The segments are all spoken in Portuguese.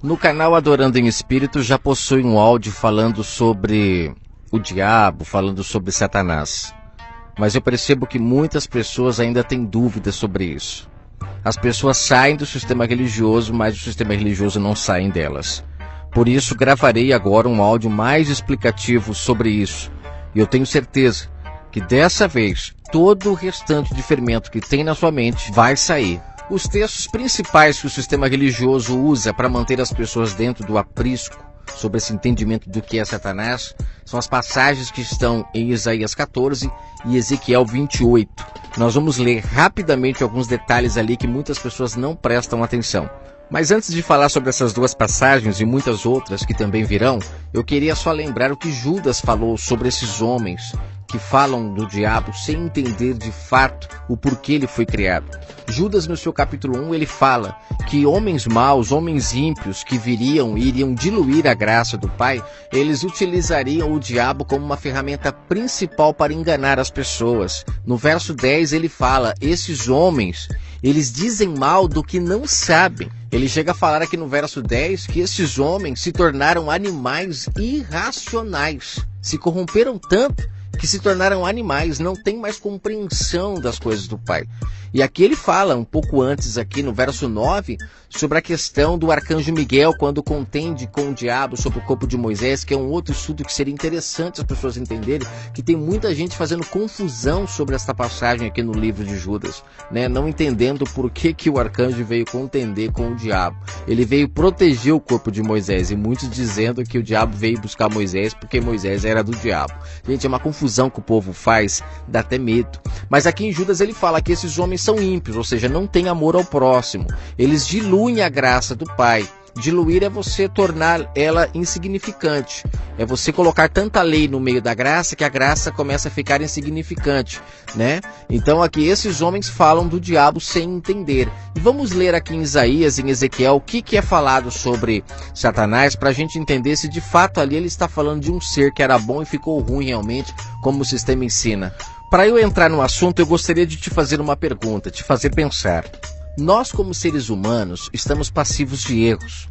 No canal Adorando em Espírito já possui um áudio falando sobre o diabo, falando sobre Satanás. Mas eu percebo que muitas pessoas ainda têm dúvidas sobre isso. As pessoas saem do sistema religioso, mas o sistema religioso não sai delas. Por isso gravarei agora um áudio mais explicativo sobre isso. E eu tenho certeza que dessa vez todo o restante de fermento que tem na sua mente vai sair. Os textos principais que o sistema religioso usa para manter as pessoas dentro do aprisco sobre esse entendimento do que é Satanás são as passagens que estão em Isaías 14 e Ezequiel 28. Nós vamos ler rapidamente alguns detalhes ali que muitas pessoas não prestam atenção. Mas antes de falar sobre essas duas passagens e muitas outras que também virão, eu queria só lembrar o que Judas falou sobre esses homens que falam do diabo sem entender de fato o porquê ele foi criado. Judas, no seu capítulo 1, ele fala que homens maus, homens ímpios que viriam e iriam diluir a graça do Pai, eles utilizariam o diabo como uma ferramenta principal para enganar as pessoas. No verso 10 ele fala, esses homens, eles dizem mal do que não sabem. Ele chega a falar aqui no verso 10 que esses homens se tornaram animais irracionais, se corromperam tanto que se tornaram animais, não tem mais compreensão das coisas do Pai. E aqui ele fala, um pouco antes aqui no verso 9, sobre a questão do arcanjo Miguel, quando contende com o diabo sobre o corpo de Moisés, que é um outro estudo que seria interessante as pessoas entenderem, que tem muita gente fazendo confusão sobre esta passagem aqui no livro de Judas, né? Não entendendo por que o arcanjo veio contender com o diabo. Ele veio proteger o corpo de Moisés, e muitos dizendo que o diabo veio buscar Moisés porque Moisés era do diabo. Gente, é uma confusão que o povo faz, dá até medo. Mas aqui em Judas ele fala que esses homens são ímpios, ou seja, não têm amor ao próximo. Eles diluem a graça do Pai. Diluir é você tornar ela insignificante. É você colocar tanta lei no meio da graça que a graça começa a ficar insignificante, né? Então aqui esses homens falam do diabo sem entender. E vamos ler aqui em Isaías, em Ezequiel, o que é falado sobre Satanás, para a gente entender se de fato ali ele está falando de um ser que era bom e ficou ruim realmente, como o sistema ensina. Para eu entrar no assunto, eu gostaria de te fazer uma pergunta, te fazer pensar. Nós, como seres humanos, estamos passivos de erros.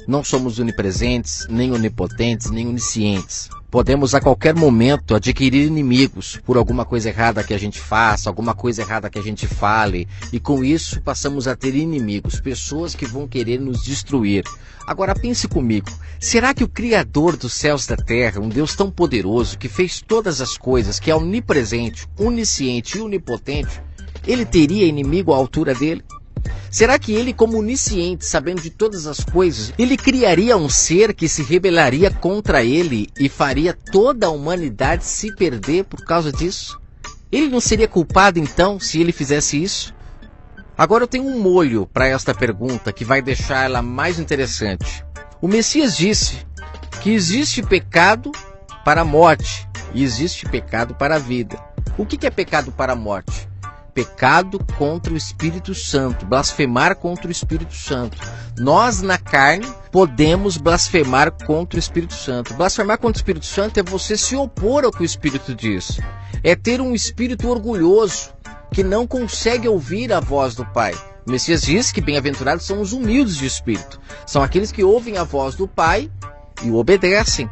Não somos onipresentes, nem onipotentes, nem oniscientes. Podemos a qualquer momento adquirir inimigos por alguma coisa errada que a gente faça, alguma coisa errada que a gente fale, e com isso passamos a ter inimigos, pessoas que vão querer nos destruir. Agora pense comigo, será que o Criador dos céus e da terra, um Deus tão poderoso, que fez todas as coisas, que é onipresente, onisciente e onipotente, ele teria inimigo à altura dele? Será que ele, como onisciente, sabendo de todas as coisas, ele criaria um ser que se rebelaria contra ele e faria toda a humanidade se perder por causa disso? Ele não seria culpado então se ele fizesse isso? Agora eu tenho um molho para esta pergunta que vai deixar ela mais interessante. O Messias disse que existe pecado para a morte e existe pecado para a vida. O que é pecado para a morte? Pecado contra o Espírito Santo, blasfemar contra o Espírito Santo. Nós, na carne, podemos blasfemar contra o Espírito Santo. Blasfemar contra o Espírito Santo é você se opor ao que o Espírito diz. É ter um espírito orgulhoso, que não consegue ouvir a voz do Pai. O Messias diz que bem-aventurados são os humildes de espírito. São aqueles que ouvem a voz do Pai e o obedecem.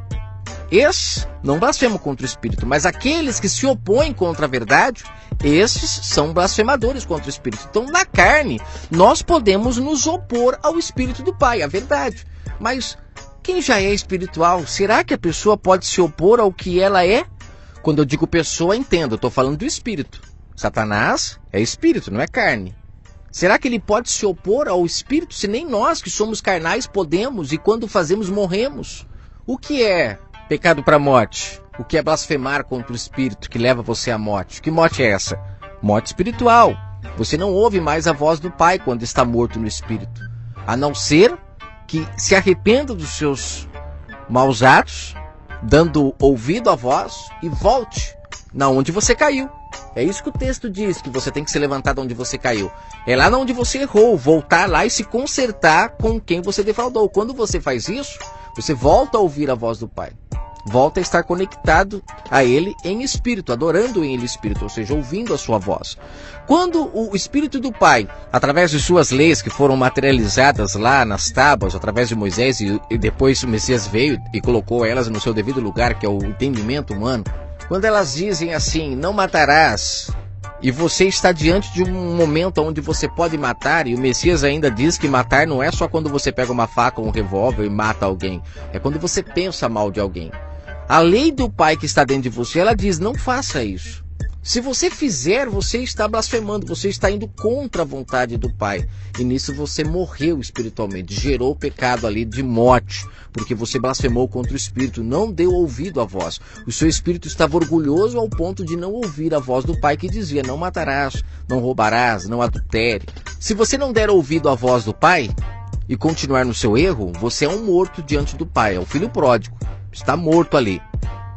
Esses não blasfemam contra o Espírito, mas aqueles que se opõem contra a verdade, esses são blasfemadores contra o Espírito. Então, na carne, nós podemos nos opor ao Espírito do Pai, à verdade. Mas quem já é espiritual, será que a pessoa pode se opor ao que ela é? Quando eu digo pessoa, entenda, eu estou falando do Espírito. Satanás é Espírito, não é carne. Será que ele pode se opor ao Espírito, se nem nós que somos carnais podemos e quando fazemos morremos? O que é pecado para a morte? O que é blasfemar contra o Espírito que leva você à morte? Que morte é essa? Morte espiritual. Você não ouve mais a voz do Pai quando está morto no Espírito. A não ser que se arrependa dos seus maus atos, dando ouvido à voz e volte na onde você caiu. É isso que o texto diz, que você tem que se levantar de onde você caiu. É lá onde você errou, voltar lá e se consertar com quem você defraudou. Quando você faz isso, você volta a ouvir a voz do Pai. volta a estar conectado a ele em espírito, adorando em ele espírito, ou seja, ouvindo a sua voz. Quando o Espírito do Pai, através de suas leis que foram materializadas lá nas tábuas, através de Moisés, e depois o Messias veio e colocou elas no seu devido lugar, que é o entendimento humano, quando elas dizem assim, não matarás, e você está diante de um momento onde você pode matar, e o Messias ainda diz que matar não é só quando você pega uma faca ou um revólver e mata alguém, é quando você pensa mal de alguém. A lei do Pai que está dentro de você, ela diz, não faça isso. Se você fizer, você está blasfemando, você está indo contra a vontade do Pai. E nisso você morreu espiritualmente, gerou pecado ali de morte, porque você blasfemou contra o Espírito, não deu ouvido à voz. O seu Espírito estava orgulhoso ao ponto de não ouvir a voz do Pai que dizia, não matarás, não roubarás, não adultere. Se você não der ouvido à voz do Pai e continuar no seu erro, você é um morto diante do Pai, é o filho pródigo, está morto ali.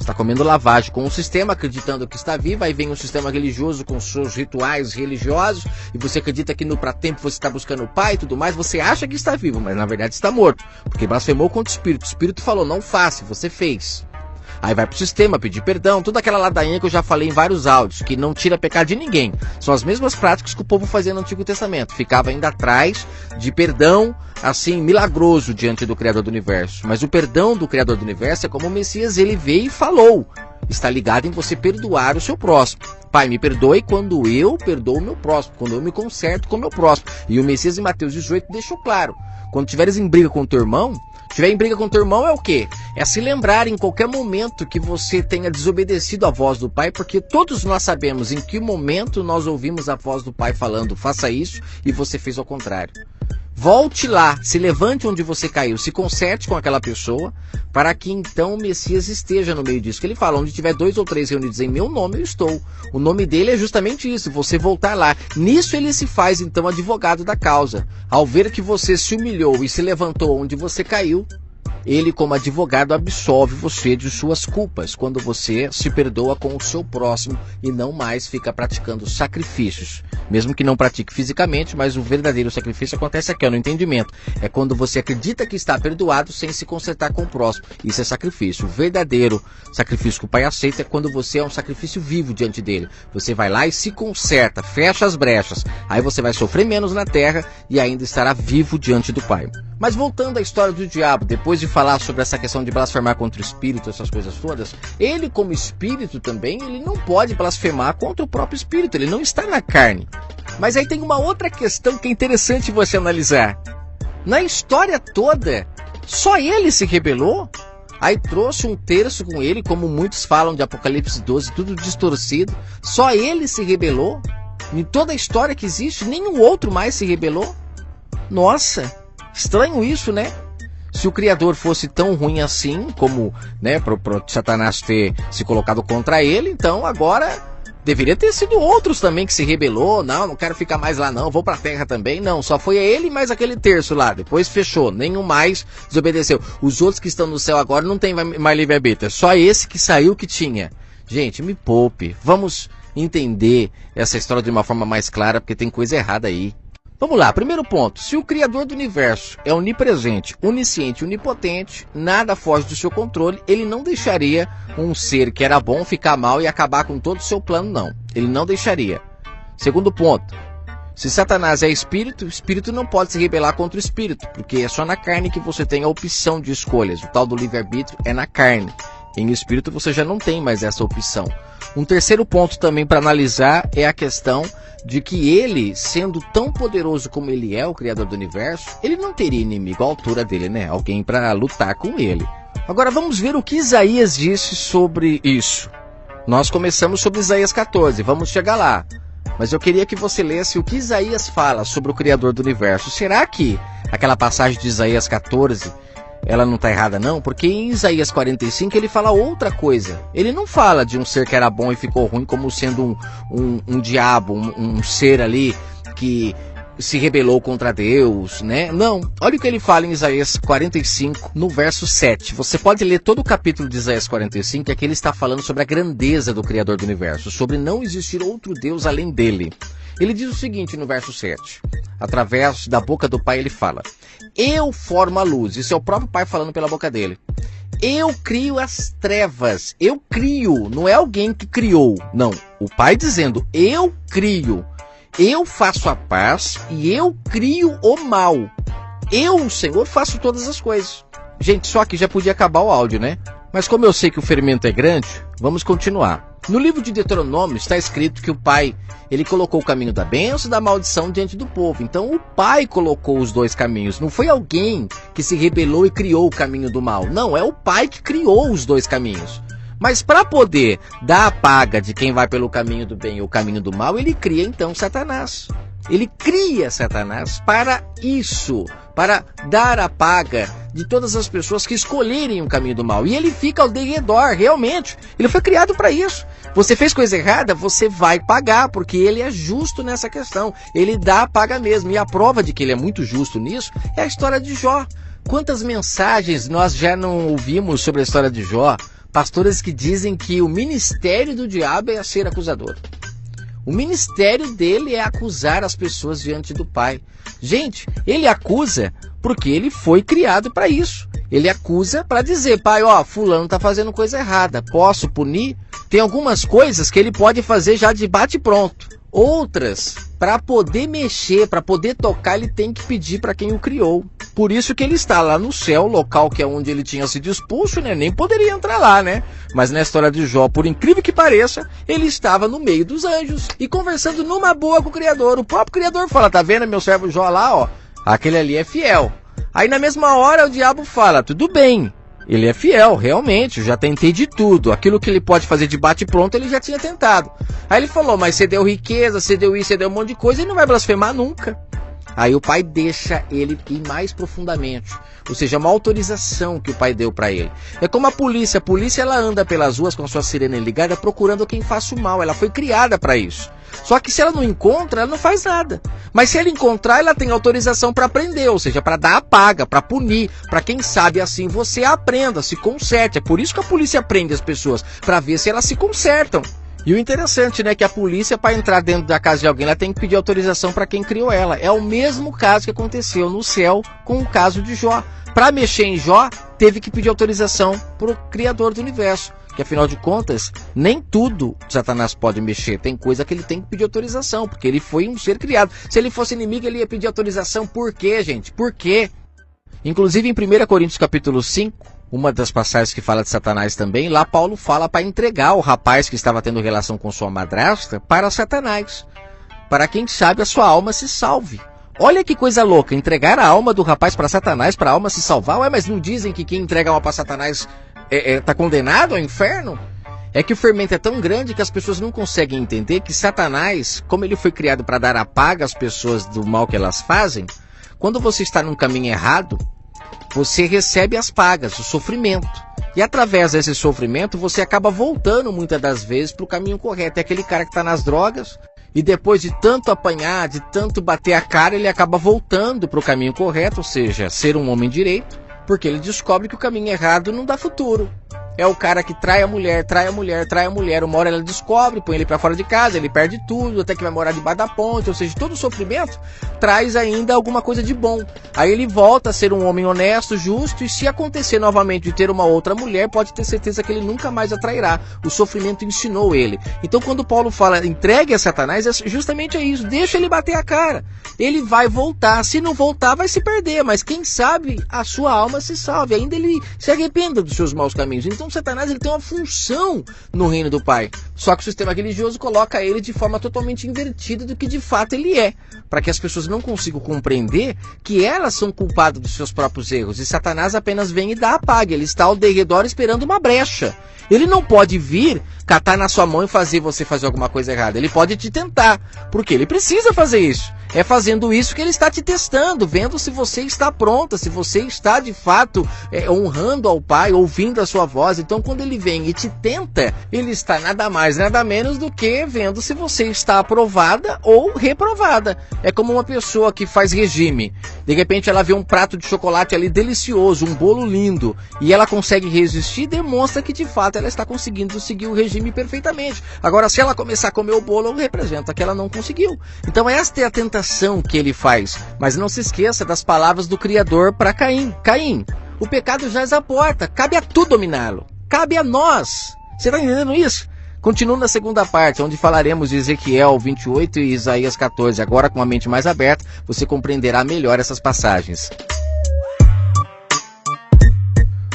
Está comendo lavagem com o sistema, acreditando que está vivo, aí vem um sistema religioso com seus rituais religiosos, e você acredita que no pra-tempo você está buscando o Pai e tudo mais, você acha que está vivo, mas na verdade está morto, porque blasfemou contra o Espírito. O Espírito falou, não faça, você fez. Aí vai pro sistema pedir perdão, toda aquela ladainha que eu já falei em vários áudios, que não tira pecado de ninguém. São as mesmas práticas que o povo fazia no Antigo Testamento. Ficava ainda atrás de perdão, assim, milagroso diante do Criador do Universo. Mas o perdão do Criador do Universo é como o Messias, ele veio e falou. Está ligado em você perdoar o seu próximo. Pai, me perdoe quando eu perdoo o meu próximo, quando eu me conserto com o meu próximo. E o Messias em Mateus 18 deixou claro. Quando tiveres em briga com o teu irmão, tiver em briga com teu irmão é o quê? É se lembrar em qualquer momento que você tenha desobedecido a voz do Pai, porque todos nós sabemos em que momento nós ouvimos a voz do Pai falando, faça isso, e você fez ao contrário. Volte lá, se levante onde você caiu, se conserte com aquela pessoa, para que então o Messias esteja no meio disso. Que ele fala, onde tiver 2 ou 3 reunidos em meu nome, eu estou. O nome dele é justamente isso, você voltar lá. Nisso ele se faz então advogado da causa. Ao ver que você se humilhou e se levantou onde você caiu, ele como advogado absolve você de suas culpas, quando você se perdoa com o seu próximo e não mais fica praticando sacrifícios. Mesmo que não pratique fisicamente, mas o verdadeiro sacrifício acontece aqui, no entendimento. É quando você acredita que está perdoado sem se consertar com o próximo. Isso é sacrifício. O verdadeiro sacrifício que o Pai aceita é quando você é um sacrifício vivo diante dele. Você vai lá e se conserta, fecha as brechas. Aí você vai sofrer menos na terra e ainda estará vivo diante do Pai. Mas voltando à história do diabo, depois de falar sobre essa questão de blasfemar contra o Espírito, essas coisas todas, ele como Espírito também, ele não pode blasfemar contra o próprio Espírito, ele não está na carne. Mas aí tem uma outra questão que é interessante você analisar. Na história toda, só ele se rebelou? Aí trouxe um terço com ele, como muitos falam de Apocalipse 12, tudo distorcido. Só ele se rebelou? Em toda a história que existe, nenhum outro mais se rebelou? Nossa, estranho isso, né? Se o Criador fosse tão ruim assim, como, né, pro Satanás ter se colocado contra ele, então agora deveria ter sido outros também que se rebelou. Não quero ficar mais lá não, vou pra terra também. Não, só foi ele mais aquele terço lá, depois fechou, nenhum mais desobedeceu. Os outros que estão no céu agora não tem mais livre-arbítrio, só esse que saiu que tinha. Gente, me poupe, vamos entender essa história de uma forma mais clara, porque tem coisa errada aí. Vamos lá, primeiro ponto, se o Criador do Universo é onipresente, onisciente, onipotente, nada foge do seu controle, ele não deixaria um ser que era bom ficar mal e acabar com todo o seu plano, não. Ele não deixaria. Segundo ponto, se Satanás é espírito, o espírito não pode se rebelar contra o espírito, porque é só na carne que você tem a opção de escolhas. O tal do livre-arbítrio é na carne. Em espírito você já não tem mais essa opção. Um terceiro ponto também para analisar é a questão de que ele, sendo tão poderoso como ele é, o Criador do Universo, ele não teria inimigo à altura dele, né? Alguém para lutar com ele. Agora vamos ver o que Isaías disse sobre isso. Nós começamos sobre Isaías 14, vamos chegar lá. Mas eu queria que você lesse o que Isaías fala sobre o Criador do Universo. Será que aquela passagem de Isaías 14... ela não está errada não, porque em Isaías 45 ele fala outra coisa. Ele não fala de um ser que era bom e ficou ruim como sendo um diabo, um ser ali que se rebelou contra Deus, né? Não, olha o que ele fala em Isaías 45, no verso 7. Você pode ler todo o capítulo de Isaías 45, que aqui ele está falando sobre a grandeza do Criador do Universo, sobre não existir outro Deus além dele. Ele diz o seguinte no verso 7, através da boca do Pai ele fala: eu formo a luz, isso é o próprio Pai falando pela boca dele. Eu crio as trevas, eu crio, não é alguém que criou, não. O Pai dizendo, eu crio, eu faço a paz e eu crio o mal. Eu, o Senhor, faço todas as coisas. Gente, só que já podia acabar o áudio, né? Mas como eu sei que o fermento é grande, vamos continuar. No livro de Deuteronômio está escrito que o Pai, ele colocou o caminho da bênção e da maldição diante do povo. Então o Pai colocou os dois caminhos. Não foi alguém que se rebelou e criou o caminho do mal. Não, é o Pai que criou os dois caminhos. Mas para poder dar a paga de quem vai pelo caminho do bem ou o caminho do mal, ele cria então Satanás. Ele cria Satanás para isso, para dar a paga de todas as pessoas que escolherem o caminho do mal. E ele fica ao derredor, realmente. Ele foi criado para isso. Você fez coisa errada, você vai pagar, porque ele é justo nessa questão. Ele dá a paga mesmo. E a prova de que ele é muito justo nisso é a história de Jó. Quantas mensagens nós já não ouvimos sobre a história de Jó? Pastores que dizem que o ministério do diabo é ser acusador. O ministério dele é acusar as pessoas diante do Pai. Gente, ele acusa porque ele foi criado para isso. Ele acusa para dizer, Pai, ó, fulano está fazendo coisa errada, posso punir? Tem algumas coisas que ele pode fazer já de bate pronto. Outras, para poder mexer, para poder tocar, ele tem que pedir para quem o criou. Por isso que ele está lá no céu, local que é onde ele tinha sido expulso, né? Nem poderia entrar lá, né? Mas na história de Jó, por incrível que pareça, ele estava no meio dos anjos e conversando numa boa com o Criador. O próprio Criador fala, tá vendo meu servo Jó lá, ó? Aquele ali é fiel. Aí na mesma hora o diabo fala, tudo bem. Ele é fiel, realmente, eu já tentei de tudo. Aquilo que ele pode fazer de bate-pronto, ele já tinha tentado. Aí ele falou, mas você deu riqueza, você deu isso, você deu um monte de coisa, e não vai blasfemar nunca. Aí o Pai deixa ele ir mais profundamente. Ou seja, uma autorização que o Pai deu para ele. É como a polícia ela anda pelas ruas com a sua sirene ligada procurando quem faça o mal. Ela foi criada para isso. Só que se ela não encontra, ela não faz nada. Mas se ela encontrar, ela tem autorização para prender, ou seja, para dar a paga, para punir, para quem sabe assim você aprenda, se conserte. É por isso que a polícia prende as pessoas, para ver se elas se consertam. E o interessante, né, que a polícia, para entrar dentro da casa de alguém, ela tem que pedir autorização para quem criou ela. É o mesmo caso que aconteceu no céu com o caso de Jó. Para mexer em Jó, teve que pedir autorização para o Criador do universo. Que afinal de contas, nem tudo Satanás pode mexer. Tem coisa que ele tem que pedir autorização, porque ele foi um ser criado. Se ele fosse inimigo, ele ia pedir autorização. Por quê, gente? Por quê? Inclusive em 1 Coríntios capítulo 5, uma das passagens que fala de Satanás também, lá Paulo fala para entregar o rapaz que estava tendo relação com sua madrasta para Satanás. Para quem sabe a sua alma se salve. Olha que coisa louca, entregar a alma do rapaz para Satanás, para a alma se salvar. Ué, mas não dizem que quem entrega a alma para Satanás está condenado ao inferno? É que o fermento é tão grande que as pessoas não conseguem entender que Satanás, como ele foi criado para dar a paga às pessoas do mal que elas fazem, quando você está num caminho errado, você recebe as pagas, o sofrimento. E através desse sofrimento, você acaba voltando muitas das vezes para o caminho correto. É aquele cara que está nas drogas e depois de tanto apanhar, de tanto bater a cara, ele acaba voltando para o caminho correto, ou seja, ser um homem direito, porque ele descobre que o caminho errado não dá futuro. É o cara que trai a mulher, trai a mulher, trai a mulher. Uma hora ela descobre, põe ele pra fora de casa, ele perde tudo, até que vai morar debaixo da ponte. Ou seja, todo o sofrimento traz ainda alguma coisa de bom. Aí ele volta a ser um homem honesto, justo, e se acontecer novamente de ter uma outra mulher, pode ter certeza que ele nunca mais a trairá. O sofrimento ensinou ele. Então quando Paulo fala, entregue a Satanás, justamente é isso, deixa ele bater a cara. Ele vai voltar, se não voltar vai se perder, mas quem sabe a sua alma se salve, ainda ele se arrependa dos seus maus caminhos. Então Satanás ele tem uma função no reino do Pai. Só que o sistema religioso coloca ele de forma totalmente invertida do que de fato ele é. Para que as pessoas não consigam compreender que elas são culpadas dos seus próprios erros. E Satanás apenas vem e dá a paga. Ele está ao derredor esperando uma brecha. Ele não pode vir, catar na sua mão e fazer você fazer alguma coisa errada. Ele pode te tentar, porque ele precisa fazer isso. É fazendo isso que ele está te testando, vendo se você está pronta, se você está de fato honrando ao Pai, ouvindo a sua voz. Então quando ele vem e te tenta, ele está nada mais, nada menos do que vendo se você está aprovada ou reprovada. É como uma pessoa que faz regime. De repente ela vê um prato de chocolate ali delicioso, um bolo lindo, e ela consegue resistir, demonstra que de fato ela está conseguindo seguir o regime perfeitamente. Agora, se ela começar a comer o bolo, representa que ela não conseguiu. Então esta é a tentação que ele faz. Mas não se esqueça das palavras do Criador para Caim. Caim, O pecado jaz à porta, cabe a tu dominá-lo, cabe a nós. Você está entendendo isso? Continuo na segunda parte, onde falaremos de Ezequiel 28 e Isaías 14. Agora, com a mente mais aberta, você compreenderá melhor essas passagens.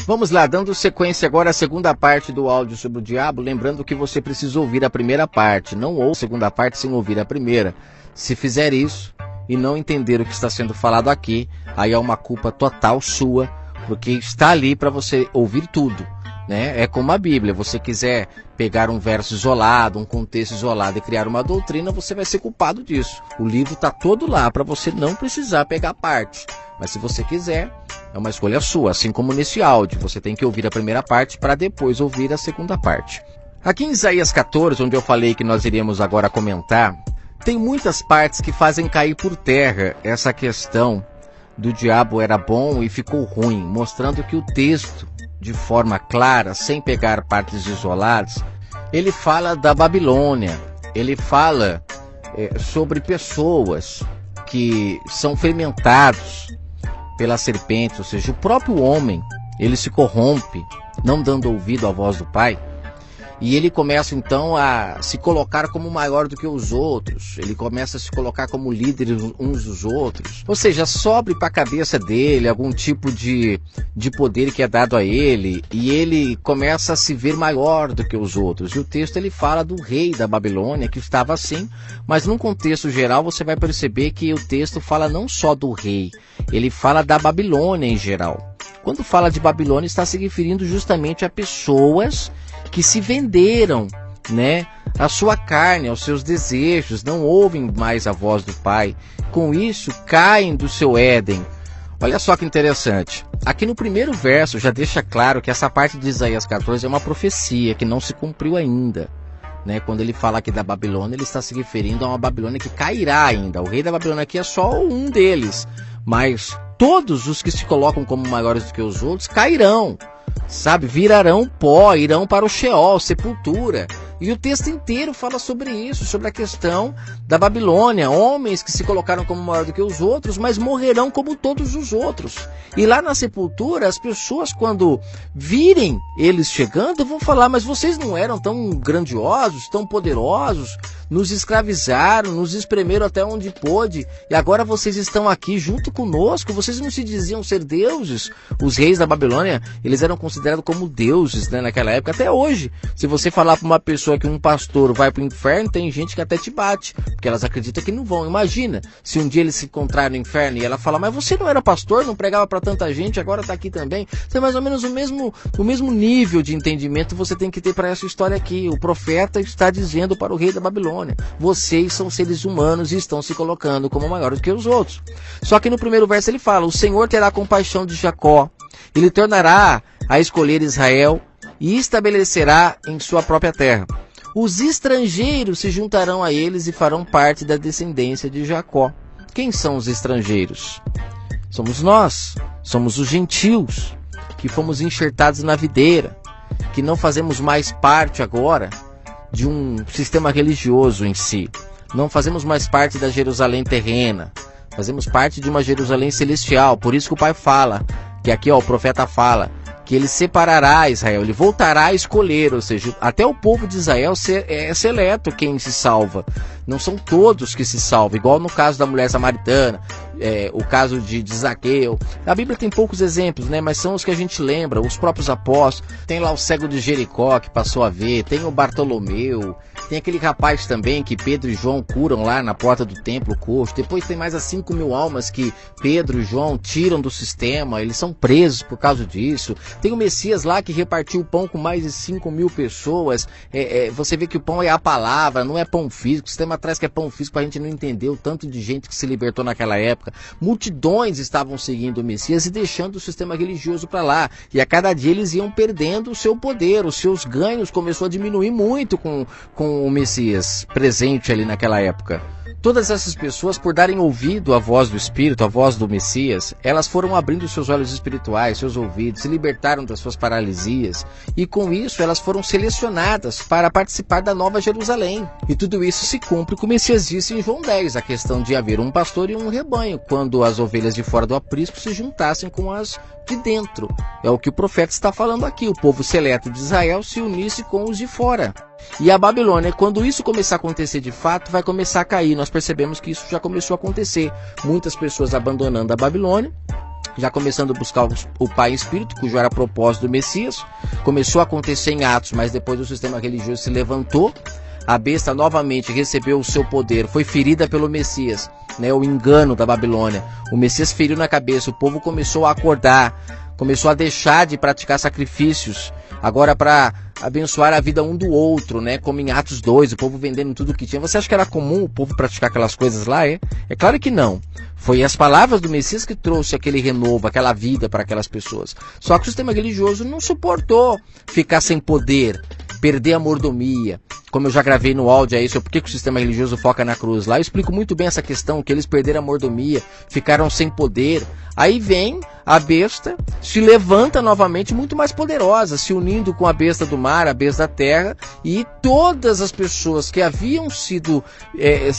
Vamos lá, dando sequência agora à segunda parte do áudio sobre o diabo, lembrando que você precisa ouvir a primeira parte. Não ouça a segunda parte sem ouvir a primeira. Se fizer isso e não entender o que está sendo falado aqui, aí é uma culpa total sua, porque está ali para você ouvir tudo. É como a Bíblia, você quiser pegar um verso isolado, um contexto isolado e criar uma doutrina, você vai ser culpado disso. O livro está todo lá para você não precisar pegar parte. Mas se você quiser, é uma escolha sua, assim como nesse áudio. Você tem que ouvir a primeira parte para depois ouvir a segunda parte. Aqui em Isaías 14, onde eu falei que nós iríamos agora comentar, tem muitas partes que fazem cair por terra essa questão do diabo era bom e ficou ruim, mostrando que o texto, de forma clara, sem pegar partes isoladas, ele fala da Babilônia, ele fala sobre pessoas que são fermentados pela serpente, ou seja, o próprio homem, ele se corrompe, não dando ouvido à voz do Pai, e ele começa então a se colocar como maior do que os outros, ele começa a se colocar como líder uns dos outros, ou seja, sobe para a cabeça dele algum tipo de poder que é dado a ele, e ele começa a se ver maior do que os outros. E o texto ele fala do rei da Babilônia, que estava assim, mas num contexto geral você vai perceber que o texto fala não só do rei, ele fala da Babilônia em geral. Quando fala de Babilônia, está se referindo justamente a pessoas que se venderam, a sua carne, aos seus desejos, não ouvem mais a voz do Pai. Com isso, caem do seu Éden. Olha só que interessante. Aqui no primeiro verso já deixa claro que essa parte de Isaías 14 é uma profecia que não se cumpriu ainda. Quando ele fala aqui da Babilônia, ele está se referindo a uma Babilônia que cairá ainda. O rei da Babilônia aqui é só um deles, mas todos os que se colocam como maiores do que os outros cairão. Virarão pó, irão para o Sheol, sepultura. E o texto inteiro fala sobre isso, sobre a questão da Babilônia. Homens que se colocaram como maior do que os outros, mas morrerão como todos os outros. E lá na sepultura, as pessoas, quando virem eles chegando, vão falar: mas vocês não eram tão grandiosos, tão poderosos, nos escravizaram, nos espremeram até onde pôde, e agora vocês estão aqui junto conosco, vocês não se diziam ser deuses? Os reis da Babilônia, eles eram considerados como deuses, naquela época, até hoje. Se você falar para uma pessoa que um pastor vai para o inferno, tem gente que até te bate, porque elas acreditam que não vão. Imagina, se um dia eles se encontrarem no inferno e ela fala: mas você não era pastor, não pregava para tanta gente, agora está aqui também. Então é mais ou menos o mesmo nível de entendimento você tem que ter para essa história aqui. O profeta está dizendo para o rei da Babilônia: vocês são seres humanos e estão se colocando como maiores que os outros. Só que no primeiro verso ele fala: o Senhor terá compaixão de Jacó, ele tornará a escolher Israel e estabelecerá em sua própria terra. Os estrangeiros se juntarão a eles e farão parte da descendência de Jacó. Quem são os estrangeiros? Somos nós, somos os gentios, que fomos enxertados na videira, que não fazemos mais parte agora de um sistema religioso em si. Não fazemos mais parte da Jerusalém terrena, fazemos parte de uma Jerusalém celestial. Por isso que o Pai fala, que aqui o profeta fala, que ele separará Israel, ele voltará a escolher, ou seja, até o povo de Israel é seleto quem se salva. Não são todos que se salvam, igual no caso da mulher samaritana, o caso de Zaqueu. A Bíblia tem poucos exemplos, mas são os que a gente lembra, os próprios apóstolos. Tem lá o cego de Jericó que passou a ver, tem o Bartolomeu, tem aquele rapaz também que Pedro e João curam lá na porta do templo, coxo. Depois tem mais as 5.000 almas que Pedro e João tiram do sistema, eles são presos por causa disso. Tem o Messias lá que repartiu o pão com mais de 5.000 pessoas. Você vê que o pão é a palavra, não é pão físico. O sistema traz que é pão físico para a gente não entender o tanto de gente que se libertou naquela época. Multidões estavam seguindo o Messias e deixando o sistema religioso para lá. E a cada dia eles iam perdendo o seu poder, os seus ganhos começou a diminuir muito com o Messias presente ali naquela época. Todas essas pessoas, por darem ouvido à voz do Espírito, à voz do Messias, elas foram abrindo seus olhos espirituais, seus ouvidos, se libertaram das suas paralisias, e com isso elas foram selecionadas para participar da Nova Jerusalém. E tudo isso se cumpre, como o Messias disse em João 10, a questão de haver um pastor e um rebanho. quando as ovelhas de fora do aprisco se juntassem com as de dentro. É o que o profeta está falando aqui. O povo seleto de Israel se unisse com os de fora. E a Babilônia, quando isso começar a acontecer de fato, vai começar a cair. Nós percebemos que isso já começou a acontecer. Muitas pessoas abandonando a Babilônia, já começando a buscar o Pai Espírito, cujo era propósito do Messias. Começou a acontecer em Atos, mas depois o sistema religioso se levantou. A besta novamente recebeu o seu poder, foi ferida pelo Messias, né, o engano da Babilônia. O Messias feriu na cabeça, o povo começou a acordar, começou a deixar de praticar sacrifícios, agora para abençoar a vida um do outro, né, como em Atos 2, o povo vendendo tudo que tinha. Você acha que era comum o povo praticar aquelas coisas lá? É claro que não. Foi as palavras do Messias que trouxe aquele renovo, aquela vida para aquelas pessoas. Só que o sistema religioso não suportou ficar sem poder, perder a mordomia. Como eu já gravei no áudio aí sobre por que o sistema religioso foca na cruz. Lá eu explico muito bem essa questão, que eles perderam a mordomia, ficaram sem poder. Aí vem a besta, se levanta novamente muito mais poderosa, se unindo com a besta do mar, a besta da terra, e todas as pessoas que haviam sido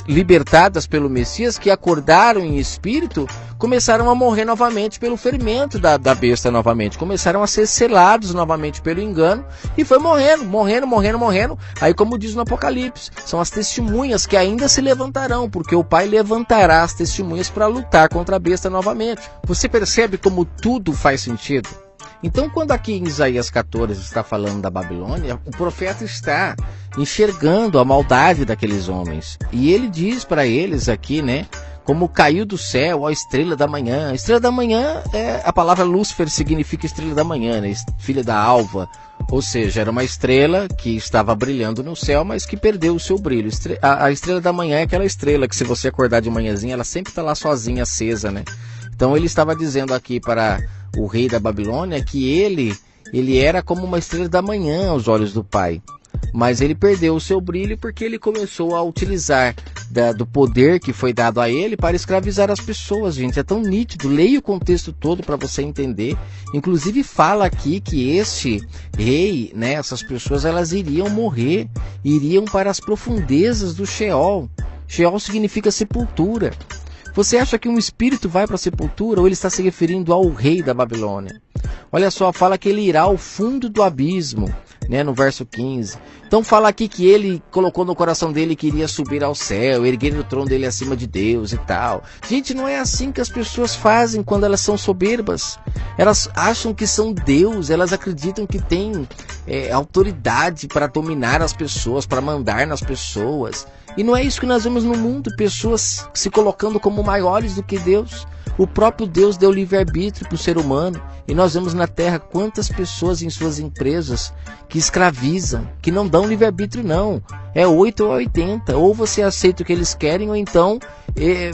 libertadas pelo Messias, que acordaram em espírito, começaram a morrer novamente pelo ferimento da besta novamente, começaram a ser selados novamente pelo engano, e foi morrendo. Aí, como diz no Apocalipse, são as testemunhas que ainda se levantarão, porque o Pai levantará as testemunhas para lutar contra a besta novamente. Você percebe como tudo faz sentido? Então, quando aqui em Isaías 14 está falando da Babilônia, o profeta está enxergando a maldade daqueles homens. E ele diz para eles aqui, né, como caiu do céu a estrela da manhã. A estrela da manhã, a palavra Lúcifer significa estrela da manhã, né, filha da alva. Ou seja, era uma estrela que estava brilhando no céu, mas que perdeu o seu brilho. A estrela da manhã é aquela estrela que, se você acordar de manhãzinha, ela sempre está lá sozinha, acesa, né? Então ele estava dizendo aqui para o rei da Babilônia que ele era como uma estrela da manhã aos olhos do Pai. Mas ele perdeu o seu brilho porque ele começou a utilizar do poder que foi dado a ele para escravizar as pessoas, gente. É tão nítido. Leia o contexto todo para você entender. Inclusive fala aqui que este rei, né, essas pessoas, elas iriam morrer, iriam para as profundezas do Sheol. Sheol significa sepultura. Você acha que um espírito vai para a sepultura ou ele está se referindo ao rei da Babilônia? Olha só, fala que ele irá ao fundo do abismo, né, no verso 15. Então fala aqui que ele colocou no coração dele que iria subir ao céu, erguer o trono dele acima de Deus e tal. Gente, não é assim que as pessoas fazem quando elas são soberbas. Elas acham que são Deus, elas acreditam que têm autoridade para dominar as pessoas, para mandar nas pessoas. E não é isso que nós vemos no mundo, pessoas se colocando como maiores do que Deus. O próprio Deus deu livre-arbítrio para o ser humano. E nós vemos na Terra quantas pessoas em suas empresas que escravizam, que não dão livre-arbítrio não. É 8 ou 80. Ou você aceita o que eles querem, ou então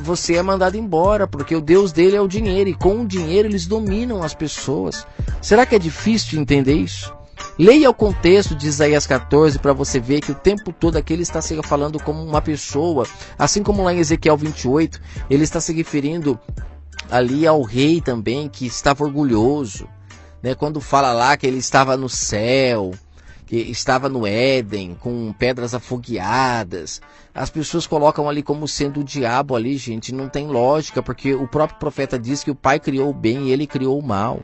você é mandado embora, porque o Deus dele é o dinheiro. E com o dinheiro eles dominam as pessoas. Será que é difícil de entender isso? Leia o contexto de Isaías 14 para você ver que o tempo todo aqui ele está se falando como uma pessoa. Assim como lá em Ezequiel 28, ele está se referindo ali ao rei também, que estava orgulhoso, né? Quando fala lá que ele estava no céu, que estava no Éden, com pedras afogueadas. As pessoas colocam ali como sendo o diabo ali, gente. Não tem lógica, porque o próprio profeta diz que o Pai criou o bem e ele criou o mal.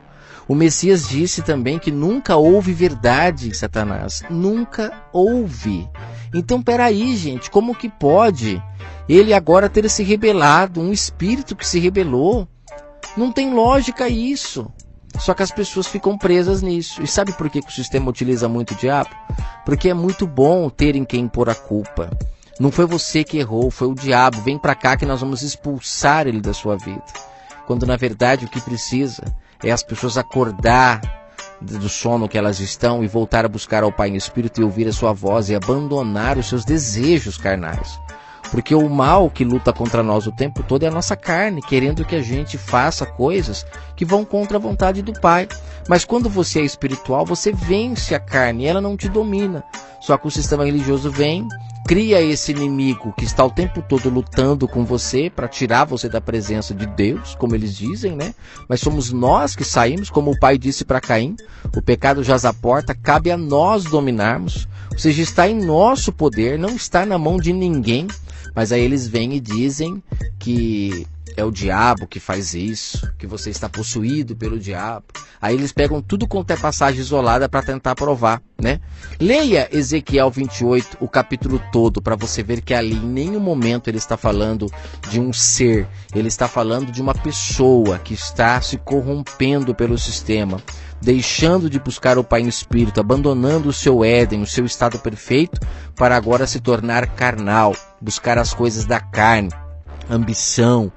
O Messias disse também que nunca houve verdade em Satanás. Nunca houve. Então, peraí, gente, como que pode ele agora ter se rebelado, um espírito que se rebelou? Não tem lógica isso. Só que as pessoas ficam presas nisso. E sabe por que o sistema utiliza muito o diabo? Porque é muito bom ter em quem pôr a culpa. Não foi você que errou, foi o diabo. Vem pra cá que nós vamos expulsar ele da sua vida. Quando na verdade o que precisa é as pessoas acordar do sono que elas estão e voltar a buscar ao Pai em Espírito e ouvir a sua voz e abandonar os seus desejos carnais. Porque o mal que luta contra nós o tempo todo é a nossa carne, querendo que a gente faça coisas que vão contra a vontade do Pai. Mas quando você é espiritual, você vence a carne e ela não te domina. Só que o sistema religioso vem, cria esse inimigo que está o tempo todo lutando com você para tirar você da presença de Deus, como eles dizem, né? Mas somos nós que saímos, como o pai disse para Caim, o pecado jaz à porta, cabe a nós dominarmos. Ou seja, está em nosso poder, não está na mão de ninguém. Mas aí eles vêm e dizem que é o diabo que faz isso, que você está possuído pelo diabo. Aí eles pegam tudo quanto é passagem isolada para tentar provar, né? Leia Ezequiel 28, o capítulo todo, para você ver que ali em nenhum momento ele está falando de um ser, ele está falando de uma pessoa que está se corrompendo pelo sistema, deixando de buscar o Pai em espírito, abandonando o seu Éden, o seu estado perfeito, para agora se tornar carnal, buscar as coisas da carne, ambição,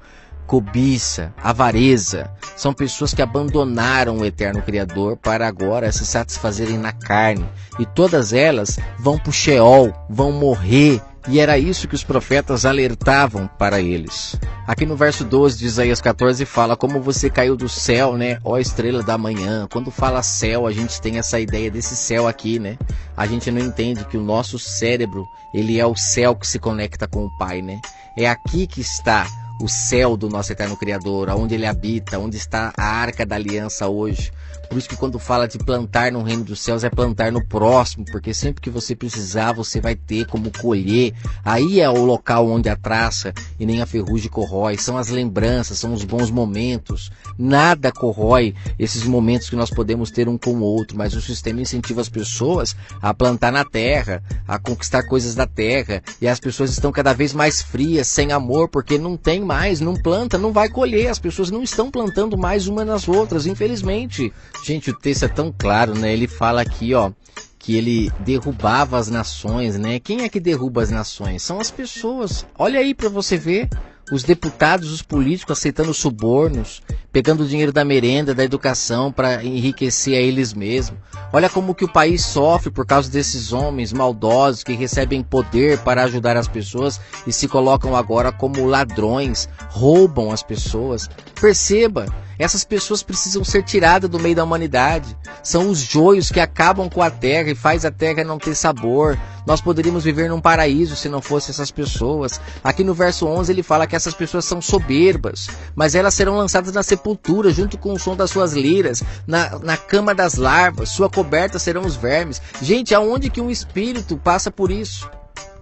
cobiça, avareza. São pessoas que abandonaram o eterno Criador para agora se satisfazerem na carne. E todas elas vão para o Sheol, vão morrer. E era isso que os profetas alertavam para eles. Aqui no verso 12 de Isaías 14 fala como você caiu do céu, né? Ó estrela da manhã. Quando fala céu, a gente tem essa ideia desse céu aqui, né? A gente não entende que o nosso cérebro, ele é o céu que se conecta com o Pai, né? É aqui que está o céu do nosso eterno Criador, onde ele habita, onde está a arca da aliança hoje. Por isso que quando fala de plantar no reino dos céus, é plantar no próximo, porque sempre que você precisar, você vai ter como colher. Aí é o local onde a traça e nem a ferrugem corrói. São as lembranças, são os bons momentos. Nada corrói esses momentos que nós podemos ter um com o outro, mas o sistema incentiva as pessoas a plantar na terra, a conquistar coisas da terra, e as pessoas estão cada vez mais frias, sem amor, porque não tem mais, não planta, não vai colher. As pessoas não estão plantando mais umas nas outras, infelizmente. Gente, o texto é tão claro, né? Ele fala aqui, ó, que ele derrubava as nações, né? Quem é que derruba as nações? São as pessoas. Olha aí para você ver. Os deputados, os políticos aceitando subornos, pegando o dinheiro da merenda, da educação para enriquecer a eles mesmos. Olha como que o país sofre por causa desses homens maldosos que recebem poder para ajudar as pessoas e se colocam agora como ladrões, roubam as pessoas. Perceba, essas pessoas precisam ser tiradas do meio da humanidade. São os joios que acabam com a terra e faz a terra não ter sabor. Nós poderíamos viver num paraíso se não fossem essas pessoas. Aqui no verso 11 ele fala que essas pessoas são soberbas, mas elas serão lançadas na sepultura junto com o som das suas liras, na cama das larvas, sua coberta serão os vermes. Gente, aonde que um espírito passa por isso?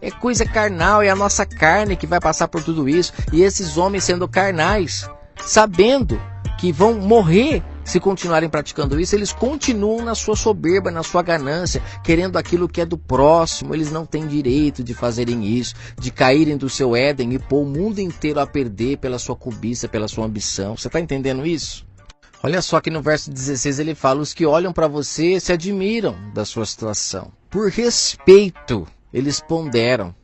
É coisa carnal, é a nossa carne que vai passar por tudo isso. E esses homens sendo carnais, sabendo que vão morrer se continuarem praticando isso, eles continuam na sua soberba, na sua ganância, querendo aquilo que é do próximo. Eles não têm direito de fazerem isso, de caírem do seu Éden e pôr o mundo inteiro a perder pela sua cobiça, pela sua ambição. Você está entendendo isso? Olha só que no verso 16 ele fala: os que olham para você se admiram da sua situação. Por respeito, eles ponderam.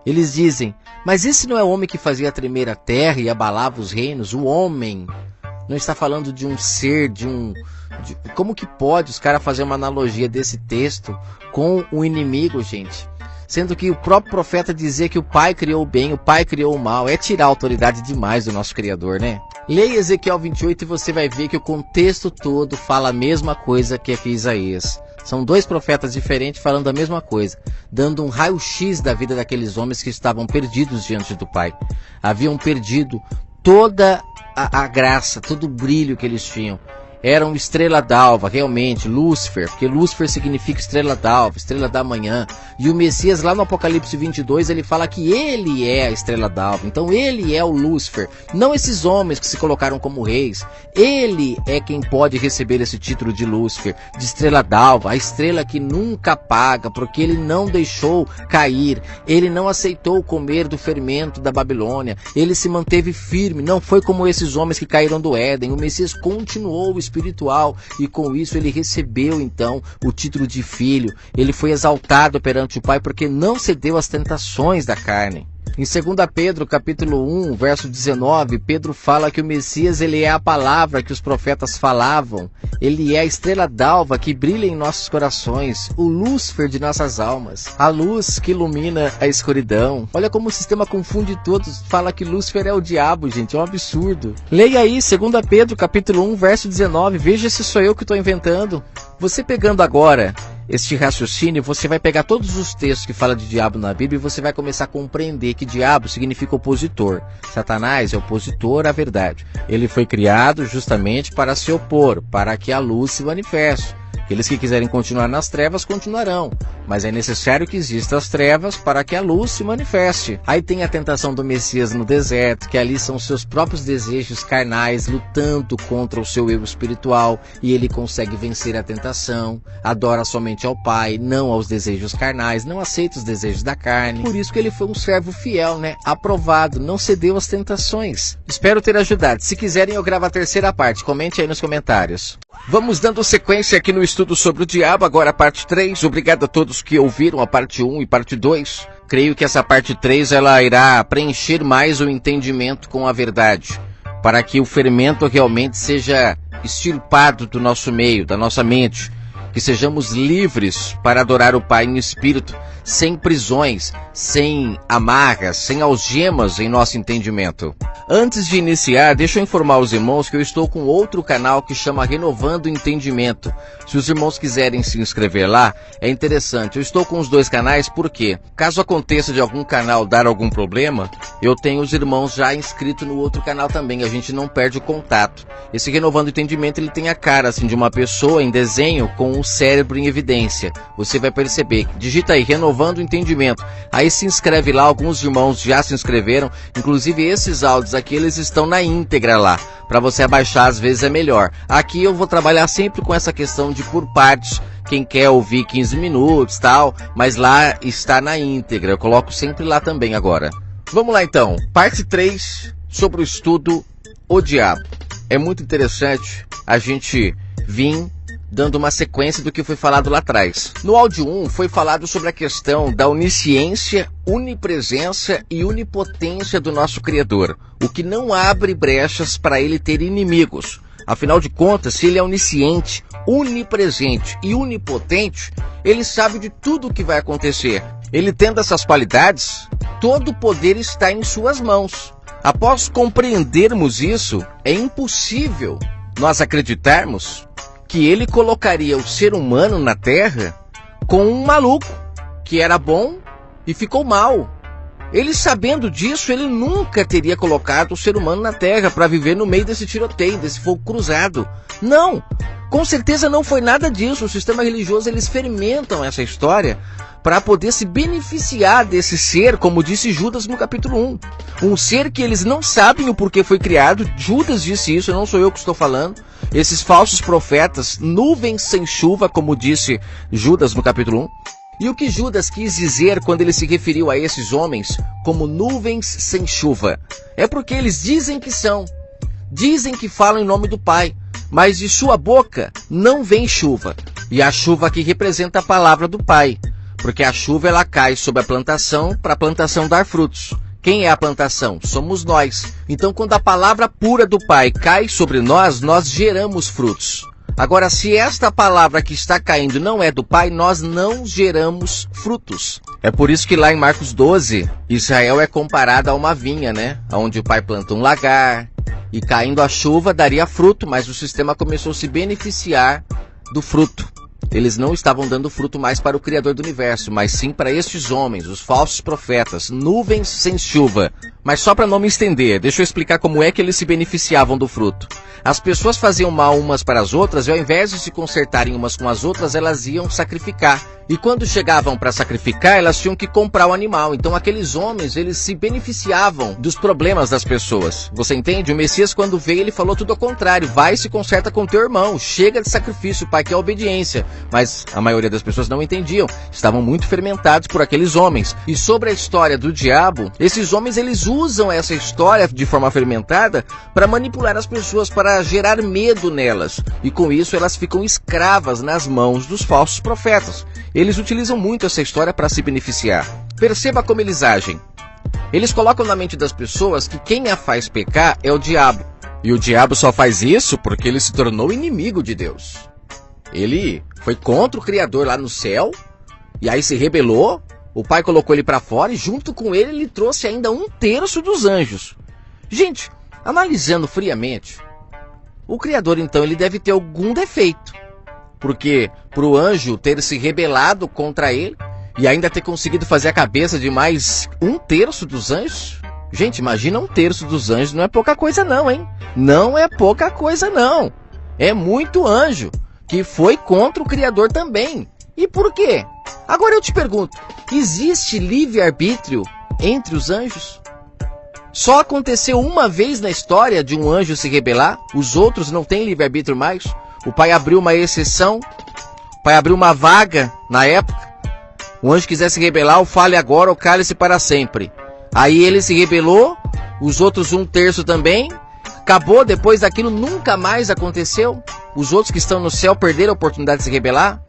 Eles dizem: mas esse não é o homem que fazia tremer a terra e abalava os reinos? O homem não está falando de um ser, como que pode os caras fazer uma analogia desse texto com o inimigo, gente? Sendo que o próprio profeta dizia que o Pai criou o bem, o Pai criou o mal. É tirar a autoridade demais do nosso Criador, né? Leia Ezequiel 28 e você vai ver que o contexto todo fala a mesma coisa que aqui Isaías. São dois profetas diferentes falando a mesma coisa, dando um raio-x da vida daqueles homens que estavam perdidos diante do Pai. Haviam perdido toda a graça, todo o brilho que eles tinham. Eram estrela d'alva, realmente, Lúcifer, porque Lúcifer significa estrela d'alva, estrela da manhã. E o Messias, lá no Apocalipse 22, ele fala que ele é a estrela d'alva. Então ele é o Lúcifer, não esses homens que se colocaram como reis. Ele é quem pode receber esse título de Lúcifer, de estrela d'alva, a estrela que nunca apaga, porque ele não deixou cair, ele não aceitou comer do fermento da Babilônia, ele se manteve firme, não foi como esses homens que caíram do Éden. O Messias continuou espiritual e com isso ele recebeu então o título de filho. Ele foi exaltado perante o Pai porque não cedeu às tentações da carne. Em 2 Pedro, capítulo 1, verso 19, Pedro fala que o Messias ele é a palavra que os profetas falavam. Ele é a estrela d'alva que brilha em nossos corações, o Lúcifer de nossas almas, a luz que ilumina a escuridão. Olha como o sistema confunde todos, fala que Lúcifer é o diabo, gente, é um absurdo. Leia aí 2 Pedro, capítulo 1, verso 19, veja se sou eu que estou inventando. Você pegando agora este raciocínio, você vai pegar todos os textos que falam de diabo na Bíblia e você vai começar a compreender que diabo significa opositor. Satanás é opositor à verdade. Ele foi criado justamente para se opor, para que a luz se manifeste. Aqueles que quiserem continuar nas trevas continuarão. mas é necessário que existam as trevas para que a luz se manifeste. Aí tem a tentação do Messias no deserto, que ali são seus próprios desejos carnais lutando contra o seu eu espiritual, e ele consegue vencer a tentação, adora somente ao Pai, não aos desejos carnais, não aceita os desejos da carne. Por isso que ele foi um servo fiel, aprovado, não cedeu às tentações. Espero ter ajudado. Se quiserem eu gravo a terceira parte, comente aí nos comentários. Vamos dando sequência aqui no estudo sobre o diabo, agora a parte 3. Obrigado a todos que ouviram a parte 1 e parte 2. Creio que essa parte 3 ela irá preencher mais o entendimento com a verdade, para que o fermento realmente seja extirpado do nosso meio, da nossa mente, que sejamos livres para adorar o Pai em espírito, sem prisões, sem amarras, sem algemas em nosso entendimento. Antes de iniciar, deixa eu informar os irmãos que eu estou com outro canal que chama Renovando o Entendimento. Se os irmãos quiserem se inscrever lá, é interessante. Eu estou com os dois canais porque, caso aconteça de algum canal dar algum problema, eu tenho os irmãos já inscritos no outro canal também, a gente não perde o contato. Esse Renovando o Entendimento, ele tem a cara assim de uma pessoa em desenho com o cérebro em evidência. Você vai perceber, digita aí Renovando o Entendimento, aí se inscreve lá, alguns irmãos já se inscreveram, inclusive esses áudios aqui eles estão na íntegra lá, para você abaixar às vezes é melhor. Aqui eu vou trabalhar sempre com essa questão de por partes, quem quer ouvir 15 minutos tal, mas lá está na íntegra, eu coloco sempre lá também agora. Vamos lá então, parte 3 sobre o estudo O Diabo. É muito interessante a gente vir dando uma sequência do que foi falado lá atrás. No áudio 1 foi falado sobre a questão da onisciência, onipresença e onipotência do nosso Criador, o que não abre brechas para ele ter inimigos. Afinal de contas, se ele é onisciente, onipresente e onipotente, ele sabe de tudo o que vai acontecer. Ele tendo essas qualidades, todo o poder está em suas mãos. Após compreendermos isso, é impossível nós acreditarmos que ele colocaria o ser humano na Terra com um maluco, que era bom e ficou mal. Ele, sabendo disso, ele nunca teria colocado o ser humano na Terra para viver no meio desse tiroteio, desse fogo cruzado. Não, com certeza não foi nada disso. O sistema religioso, eles fermentam essa história para poder se beneficiar desse ser, como disse Judas no capítulo 1. Um ser que eles não sabem o porquê foi criado. Judas disse isso, não sou eu que estou falando. Esses falsos profetas, nuvens sem chuva, como disse Judas no capítulo 1. E o que Judas quis dizer quando ele se referiu a esses homens como nuvens sem chuva? É porque eles dizem que são, dizem que falam em nome do Pai, mas de sua boca não vem chuva. E a chuva aqui representa a palavra do Pai, porque a chuva ela cai sobre a plantação para a plantação dar frutos. Quem é a plantação? Somos nós. Então, quando a palavra pura do Pai cai sobre nós, nós geramos frutos. Agora, se esta palavra que está caindo não é do Pai, nós não geramos frutos. É por isso que lá em Marcos 12, Israel é comparado a uma vinha, onde o Pai planta um lagar e caindo a chuva daria fruto, mas o sistema começou a se beneficiar do fruto. Eles não estavam dando fruto mais para o Criador do Universo, mas sim para estes homens, os falsos profetas, nuvens sem chuva. Mas só para não me estender, deixa eu explicar como é que eles se beneficiavam do fruto. As pessoas faziam mal umas para as outras e ao invés de se consertarem umas com as outras, elas iam sacrificar. E quando chegavam para sacrificar, elas tinham que comprar o animal. Então aqueles homens, eles se beneficiavam dos problemas das pessoas. Você entende? O Messias, quando veio, ele falou tudo ao contrário. Vai e se conserta com teu irmão. Chega de sacrifício, o Pai quer obediência. Mas a maioria das pessoas não entendiam. Estavam muito fermentados por aqueles homens. E sobre a história do diabo, esses homens, eles usam essa história de forma fermentada para manipular as pessoas, para gerar medo nelas. E com isso, elas ficam escravas nas mãos dos falsos profetas. Eles utilizam muito essa história para se beneficiar. Perceba como eles agem. Eles colocam na mente das pessoas que quem a faz pecar é o diabo. E o diabo só faz isso porque ele se tornou inimigo de Deus. Ele foi contra o Criador lá no céu, e aí se rebelou, o Pai colocou ele para fora e junto com ele trouxe ainda 1/3 dos anjos. Gente, analisando friamente, o Criador então ele deve ter algum defeito. Porque para o anjo ter se rebelado contra ele e ainda ter conseguido fazer a cabeça de mais 1/3 dos anjos. Gente, imagina 1/3 dos anjos, não é pouca coisa não, hein? Não é pouca coisa não. É muito anjo que foi contra o Criador também. E por quê? Agora eu te pergunto, existe livre-arbítrio entre os anjos? Só aconteceu uma vez na história de um anjo se rebelar, os outros não têm livre-arbítrio mais. O Pai abriu uma exceção, o Pai abriu uma vaga na época. O anjo quiser se rebelar, ou fale agora ou cale-se para sempre. Aí ele se rebelou, os outros 1/3 também. Acabou, depois daquilo nunca mais aconteceu. Os outros que estão no céu perderam a oportunidade de se rebelar.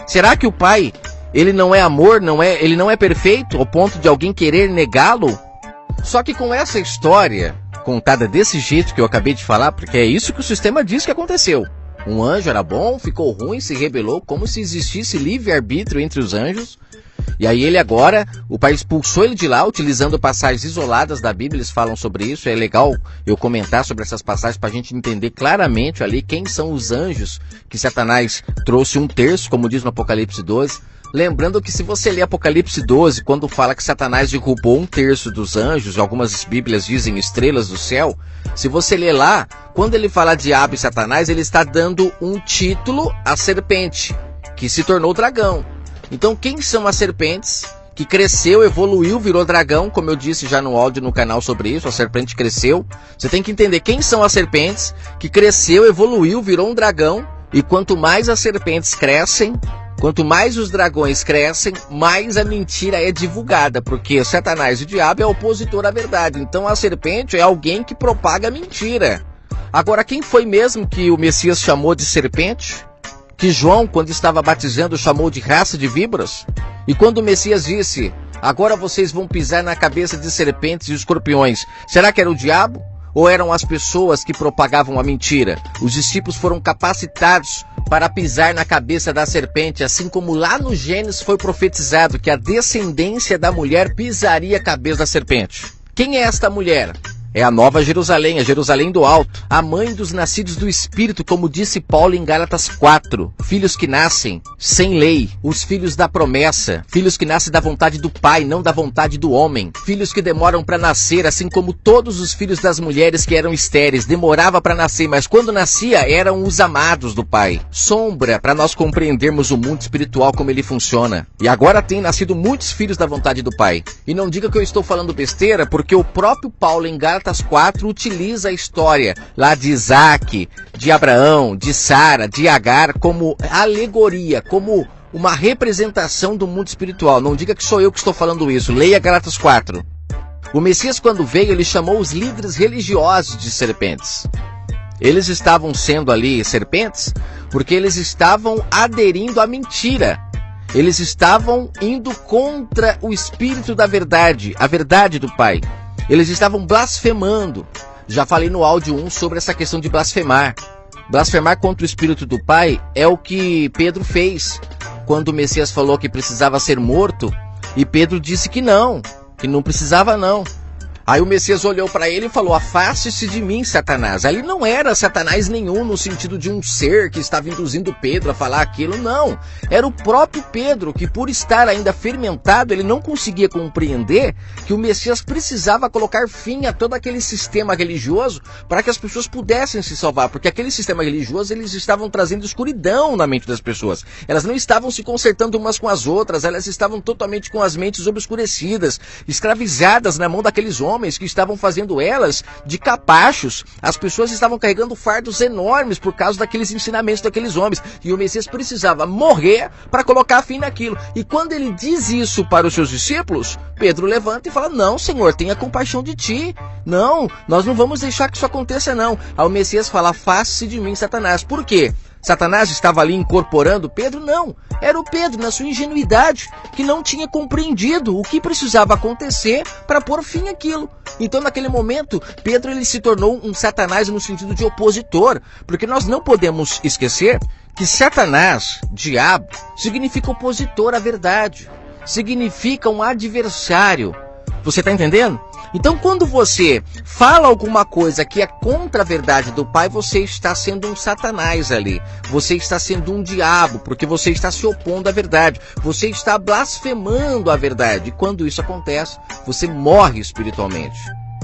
Será que o Pai, ele não é amor, ele não é perfeito ao ponto de alguém querer negá-lo? Só que com essa história contada desse jeito que eu acabei de falar, porque é isso que o sistema diz que aconteceu. Um anjo era bom, ficou ruim, se rebelou, como se existisse livre-arbítrio entre os anjos. E aí ele agora, o Pai expulsou ele de lá, utilizando passagens isoladas da Bíblia, eles falam sobre isso. É legal eu comentar sobre essas passagens para a gente entender claramente ali quem são os anjos que Satanás trouxe 1/3, como diz no Apocalipse 12. Lembrando que se você ler Apocalipse 12, quando fala que Satanás derrubou 1/3 dos anjos, algumas bíblias dizem estrelas do céu, se você ler lá, quando ele fala diabo e Satanás, ele está dando um título à serpente, que se tornou dragão. Então quem são as serpentes que cresceu, evoluiu, virou dragão, como eu disse já no áudio no canal sobre isso, a serpente cresceu. Você tem que entender quem são as serpentes que cresceu, evoluiu, virou um dragão, e quanto mais as serpentes crescem, quanto mais os dragões crescem, mais a mentira é divulgada, porque Satanás, o diabo, é opositor à verdade. Então a serpente é alguém que propaga mentira. Agora, quem foi mesmo que o Messias chamou de serpente? Que João, quando estava batizando, chamou de raça de víboras? E quando o Messias disse, agora vocês vão pisar na cabeça de serpentes e escorpiões, será que era o diabo? Ou eram as pessoas que propagavam a mentira? Os discípulos foram capacitados para pisar na cabeça da serpente, assim como lá no Gênesis foi profetizado que a descendência da mulher pisaria a cabeça da serpente. Quem é esta mulher? É a Nova Jerusalém, a Jerusalém do Alto, a mãe dos nascidos do Espírito, como disse Paulo em Gálatas 4. Filhos que nascem sem lei, os filhos da promessa, filhos que nascem da vontade do Pai, não da vontade do homem, filhos que demoram para nascer, assim como todos os filhos das mulheres que eram estéreis, demorava para nascer, mas quando nascia eram os amados do Pai. Sombra para nós compreendermos o mundo espiritual, como ele funciona. E agora tem nascido muitos filhos da vontade do Pai. E não diga que eu estou falando besteira, porque o próprio Paulo em Gálatas 4 utiliza a história lá de Isaac, de Abraão, de Sara, de Agar como alegoria, como uma representação do mundo espiritual. Não diga que sou eu que estou falando isso. Leia Gálatas 4. O Messias, quando veio, ele chamou os líderes religiosos de serpentes. Eles estavam sendo ali serpentes porque eles estavam aderindo à mentira. Eles estavam indo contra o espírito da verdade, a verdade do Pai. Eles estavam blasfemando. Já falei no áudio 1 sobre essa questão de blasfemar. Blasfemar contra o Espírito do Pai é o que Pedro fez quando o Messias falou que precisava ser morto. E Pedro disse que não precisava não. Aí o Messias olhou para ele e falou, afaste-se de mim, Satanás. Ali não era Satanás nenhum no sentido de um ser que estava induzindo Pedro a falar aquilo, não. Era o próprio Pedro que, por estar ainda fermentado, ele não conseguia compreender que o Messias precisava colocar fim a todo aquele sistema religioso para que as pessoas pudessem se salvar. Porque aquele sistema religioso, eles estavam trazendo escuridão na mente das pessoas. Elas não estavam se consertando umas com as outras, elas estavam totalmente com as mentes obscurecidas, escravizadas na mão daqueles homens que estavam fazendo elas de capachos. As pessoas estavam carregando fardos enormes por causa daqueles ensinamentos daqueles homens. E o Messias precisava morrer para colocar fim naquilo. E quando ele diz isso para os seus discípulos, Pedro levanta e fala, não, Senhor, tenha compaixão de ti. Não, nós não vamos deixar que isso aconteça, não. Aí o Messias fala, afaste-se de mim, Satanás. Por quê? Satanás estava ali incorporando Pedro? Não, era o Pedro, na sua ingenuidade, que não tinha compreendido o que precisava acontecer para pôr fim àquilo. Então, naquele momento, Pedro ele se tornou um Satanás no sentido de opositor, porque nós não podemos esquecer que Satanás, diabo, significa opositor à verdade, significa um adversário. Você está entendendo? Então, quando você fala alguma coisa que é contra a verdade do Pai, você está sendo um Satanás ali. Você está sendo um diabo, porque você está se opondo à verdade. Você está blasfemando a verdade. E quando isso acontece, você morre espiritualmente.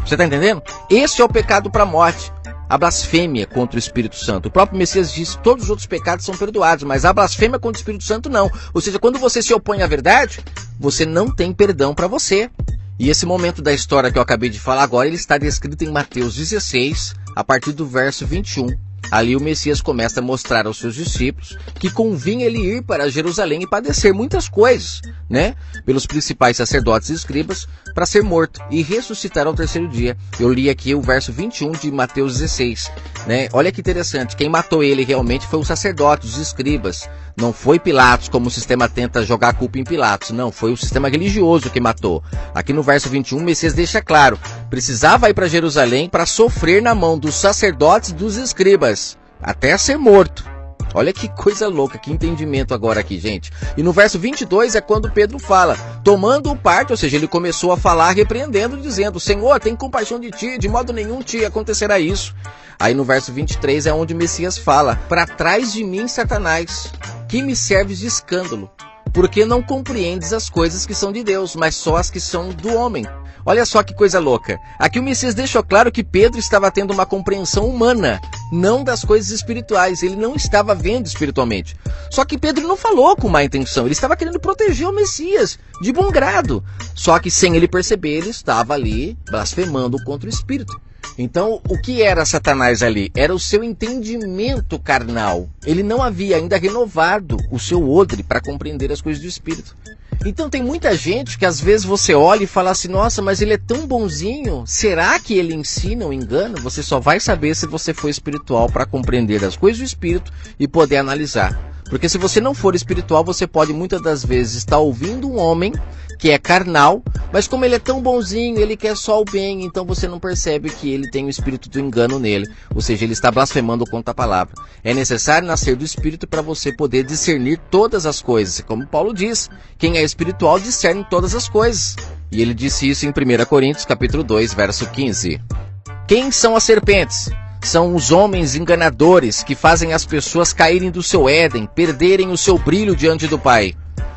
Você está entendendo? Esse é o pecado para a morte. a blasfêmia contra o Espírito Santo. O próprio Messias disse que todos os outros pecados são perdoados, mas a blasfêmia contra o Espírito Santo não. Ou seja, quando você se opõe à verdade, você não tem perdão para você. E esse momento da história que eu acabei de falar agora, ele está descrito em Mateus 16, a partir do verso 21. Ali o Messias começa a mostrar aos seus discípulos que convinha ele ir para Jerusalém e padecer muitas coisas, né? Pelos principais sacerdotes e escribas, para ser morto e ressuscitar ao terceiro dia. Eu li aqui o verso 21 de Mateus 16, né? Olha que interessante, quem matou ele realmente foi os sacerdotes, os escribas. Não foi Pilatos, como o sistema tenta jogar a culpa em Pilatos. Não, foi o sistema religioso que matou. Aqui no verso 21, o Messias deixa claro, precisava ir para Jerusalém para sofrer na mão dos sacerdotes e dos escribas, até ser morto. Olha que coisa louca, que entendimento agora aqui, gente. E no verso 22 é quando Pedro fala, tomando parte, ou seja, ele começou a falar repreendendo, dizendo, Senhor, tem compaixão de ti, de modo nenhum te acontecerá isso. Aí no verso 23 é onde o Messias fala, para trás de mim, Satanás, que me serves de escândalo, porque não compreendes as coisas que são de Deus, mas só as que são do homem. Olha só que coisa louca. Aqui o Messias deixou claro que Pedro estava tendo uma compreensão humana, não das coisas espirituais. Ele não estava vendo espiritualmente. Só que Pedro não falou com má intenção. Ele estava querendo proteger o Messias, de bom grado. Só que sem ele perceber, ele estava ali blasfemando contra o Espírito. Então, o que era Satanás ali? Era o seu entendimento carnal. Ele não havia ainda renovado o seu odre para compreender as coisas do Espírito. Então tem muita gente que às vezes você olha e fala assim, nossa, mas ele é tão bonzinho, será que ele ensina ou engana? Você só vai saber se você for espiritual para compreender as coisas do Espírito e poder analisar. Porque se você não for espiritual, você pode muitas das vezes estar ouvindo um homem que é carnal, mas como ele é tão bonzinho, ele quer só o bem, então você não percebe que ele tem o espírito do engano nele, ou seja, ele está blasfemando contra a palavra. É necessário nascer do Espírito para você poder discernir todas as coisas, como Paulo diz, quem é espiritual discerne todas as coisas, e ele disse isso em 1 Coríntios capítulo 2, verso 15. Quem são as serpentes? São os homens enganadores que fazem as pessoas caírem do seu Éden, perderem o seu brilho diante do Pai.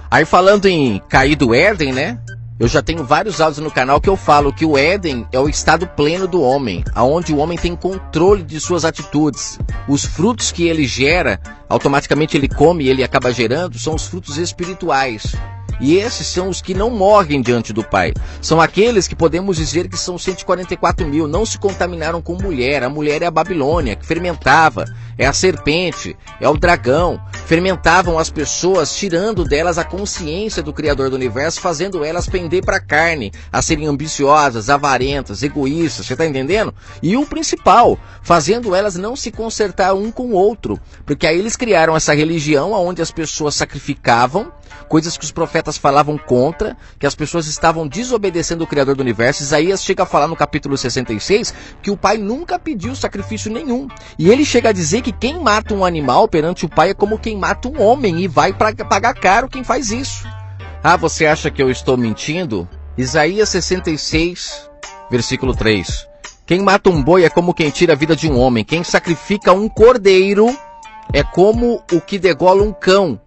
Aí falando em cair do Éden, né? Eu já tenho vários áudios no canal que eu falo que o Éden é o estado pleno do homem, onde o homem tem controle de suas atitudes. Os frutos que ele gera, automaticamente ele come e ele acaba gerando, são os frutos espirituais. E esses são os que não morrem diante do Pai. São aqueles que podemos dizer que são 144 mil, não se contaminaram com mulher. A mulher é a Babilônia, que fermentava. É a serpente, é o dragão. Fermentavam as pessoas, tirando delas a consciência do Criador do Universo, fazendo elas pender para a carne, a serem ambiciosas, avarentas, egoístas, você está entendendo? E o principal, fazendo elas não se consertar um com o outro. Porque aí eles criaram essa religião onde as pessoas sacrificavam, coisas que os profetas falavam contra, que as pessoas estavam desobedecendo o Criador do Universo. Isaías chega a falar no capítulo 66 que o pai nunca pediu sacrifício nenhum. E ele chega a dizer que quem mata um animal perante o pai é como quem mata um homem e vai pagar caro quem faz isso. Ah, você acha que eu estou mentindo? Isaías 66, versículo 3. Quem mata um boi é como quem tira a vida de um homem. Quem sacrifica um cordeiro é como o que degola um cão.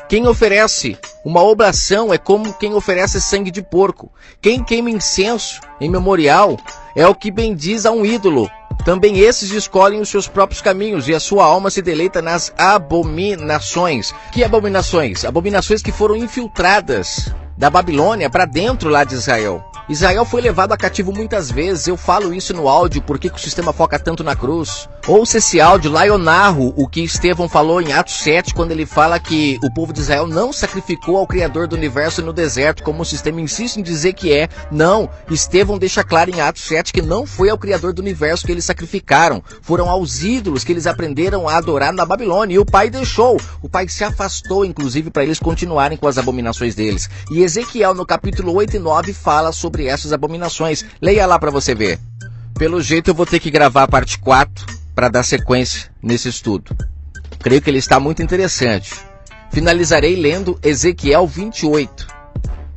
Quem oferece uma oblação é como quem oferece sangue de porco. Quem queima incenso em memorial é o que bendiz a um ídolo. Também esses escolhem os seus próprios caminhos e a sua alma se deleita nas abominações. Que abominações? Abominações que foram infiltradas da Babilônia para dentro lá de Israel. Israel foi levado a cativo muitas vezes, eu falo isso no áudio, por que o sistema foca tanto na cruz? Ouça esse áudio, lá eu narro o que Estevão falou em Atos 7, quando ele fala que o povo de Israel não sacrificou ao Criador do Universo no deserto, como o sistema insiste em dizer que é. Não, Estevão deixa claro em Atos 7 que não foi ao Criador do Universo que eles sacrificaram, foram aos ídolos que eles aprenderam a adorar na Babilônia, e o pai deixou, o pai se afastou, inclusive, para eles continuarem com as abominações deles. E Ezequiel, no capítulo 8 e 9, fala sobre essas abominações. Leia lá para você ver. Pelo jeito eu vou ter que gravar a parte 4 para dar sequência nesse estudo. Creio que ele está muito interessante. Finalizarei lendo Ezequiel 28.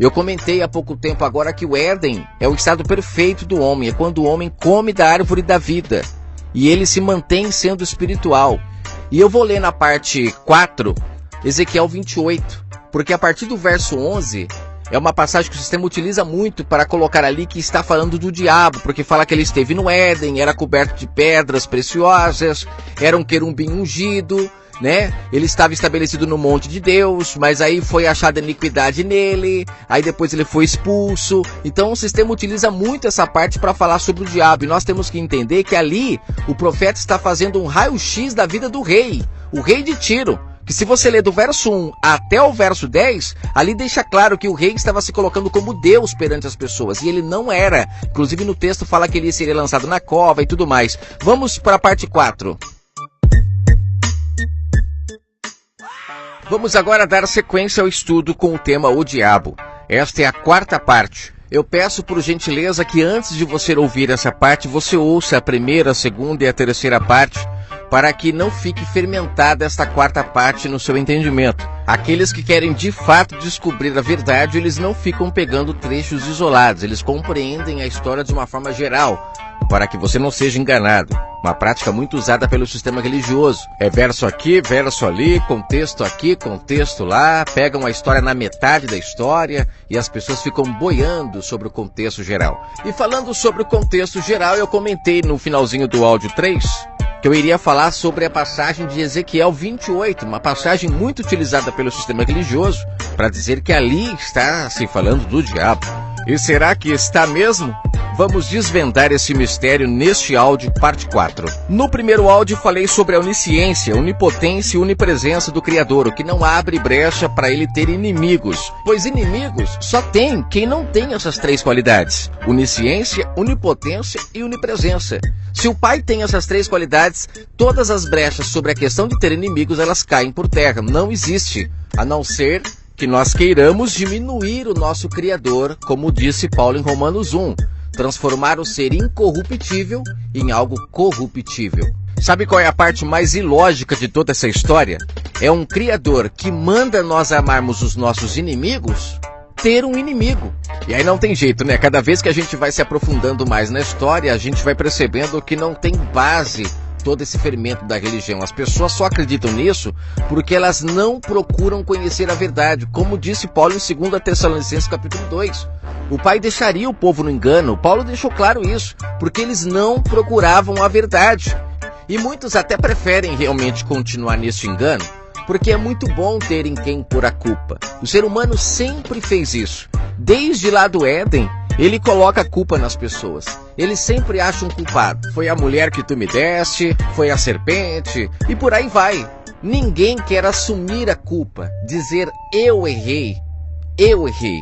Eu comentei há pouco tempo agora que o Éden é o estado perfeito do homem, é quando o homem come da árvore da vida e ele se mantém sendo espiritual. E eu vou ler na parte 4, Ezequiel 28, porque a partir do verso 11 é uma passagem que o sistema utiliza muito para colocar ali que está falando do diabo, porque fala que ele esteve no Éden, era coberto de pedras preciosas, era um querubim ungido, né? Ele estava estabelecido no monte de Deus, mas aí foi achada iniquidade nele, aí depois ele foi expulso. Então o sistema utiliza muito essa parte para falar sobre o diabo, e nós temos que entender que ali o profeta está fazendo um raio-x da vida do rei, o rei de Tiro, que se você ler do verso 1 até o verso 10, ali deixa claro que o rei estava se colocando como Deus perante as pessoas, e ele não era. Inclusive no texto fala que ele seria lançado na cova e tudo mais. Vamos para a parte 4. Vamos agora dar sequência ao estudo com o tema O Diabo. Esta é a quarta parte. Eu peço por gentileza que antes de você ouvir essa parte, você ouça a primeira, a segunda e a terceira parte, para que não fique fermentada esta quarta parte no seu entendimento. Aqueles que querem de fato descobrir a verdade, eles não ficam pegando trechos isolados, eles compreendem a história de uma forma geral, para que você não seja enganado. Uma prática muito usada pelo sistema religioso. É verso aqui, verso ali, contexto aqui, contexto lá, pegam a história na metade da história e as pessoas ficam boiando sobre o contexto geral. E falando sobre o contexto geral, eu comentei no finalzinho do áudio 3 que eu iria falar sobre a passagem de Ezequiel 28, uma passagem muito utilizada pelo sistema religioso para dizer que ali está se falando do diabo. E será que está mesmo? Vamos desvendar esse mistério neste áudio, parte 4. No primeiro áudio falei sobre a onisciência, onipotência e onipresença do Criador, o que não abre brecha para ele ter inimigos, pois inimigos só tem quem não tem essas três qualidades: onisciência, onipotência e onipresença. Se o Pai tem essas três qualidades, todas as brechas sobre a questão de ter inimigos, elas caem por terra. Não existe, a não ser que nós queiramos diminuir o nosso Criador, como disse Paulo em Romanos 1. Transformar o ser incorruptível em algo corruptível. Sabe qual é a parte mais ilógica de toda essa história? É um Criador que manda nós amarmos os nossos inimigos ter um inimigo. E aí não tem jeito, né? Cada vez que a gente vai se aprofundando mais na história, a gente vai percebendo que não tem base todo esse fermento da religião. As pessoas só acreditam nisso porque elas não procuram conhecer a verdade. Como disse Paulo em 2 Tessalonicenses capítulo 2. O Pai deixaria o povo no engano. Paulo deixou claro isso, porque eles não procuravam a verdade. E muitos até preferem realmente continuar nesse engano, porque é muito bom ter em quem pôr a culpa. O ser humano sempre fez isso. Desde lá do Éden, ele coloca a culpa nas pessoas. Ele sempre acha um culpado. Foi a mulher que tu me deste, foi a serpente, e por aí vai. Ninguém quer assumir a culpa, dizer eu errei, eu errei.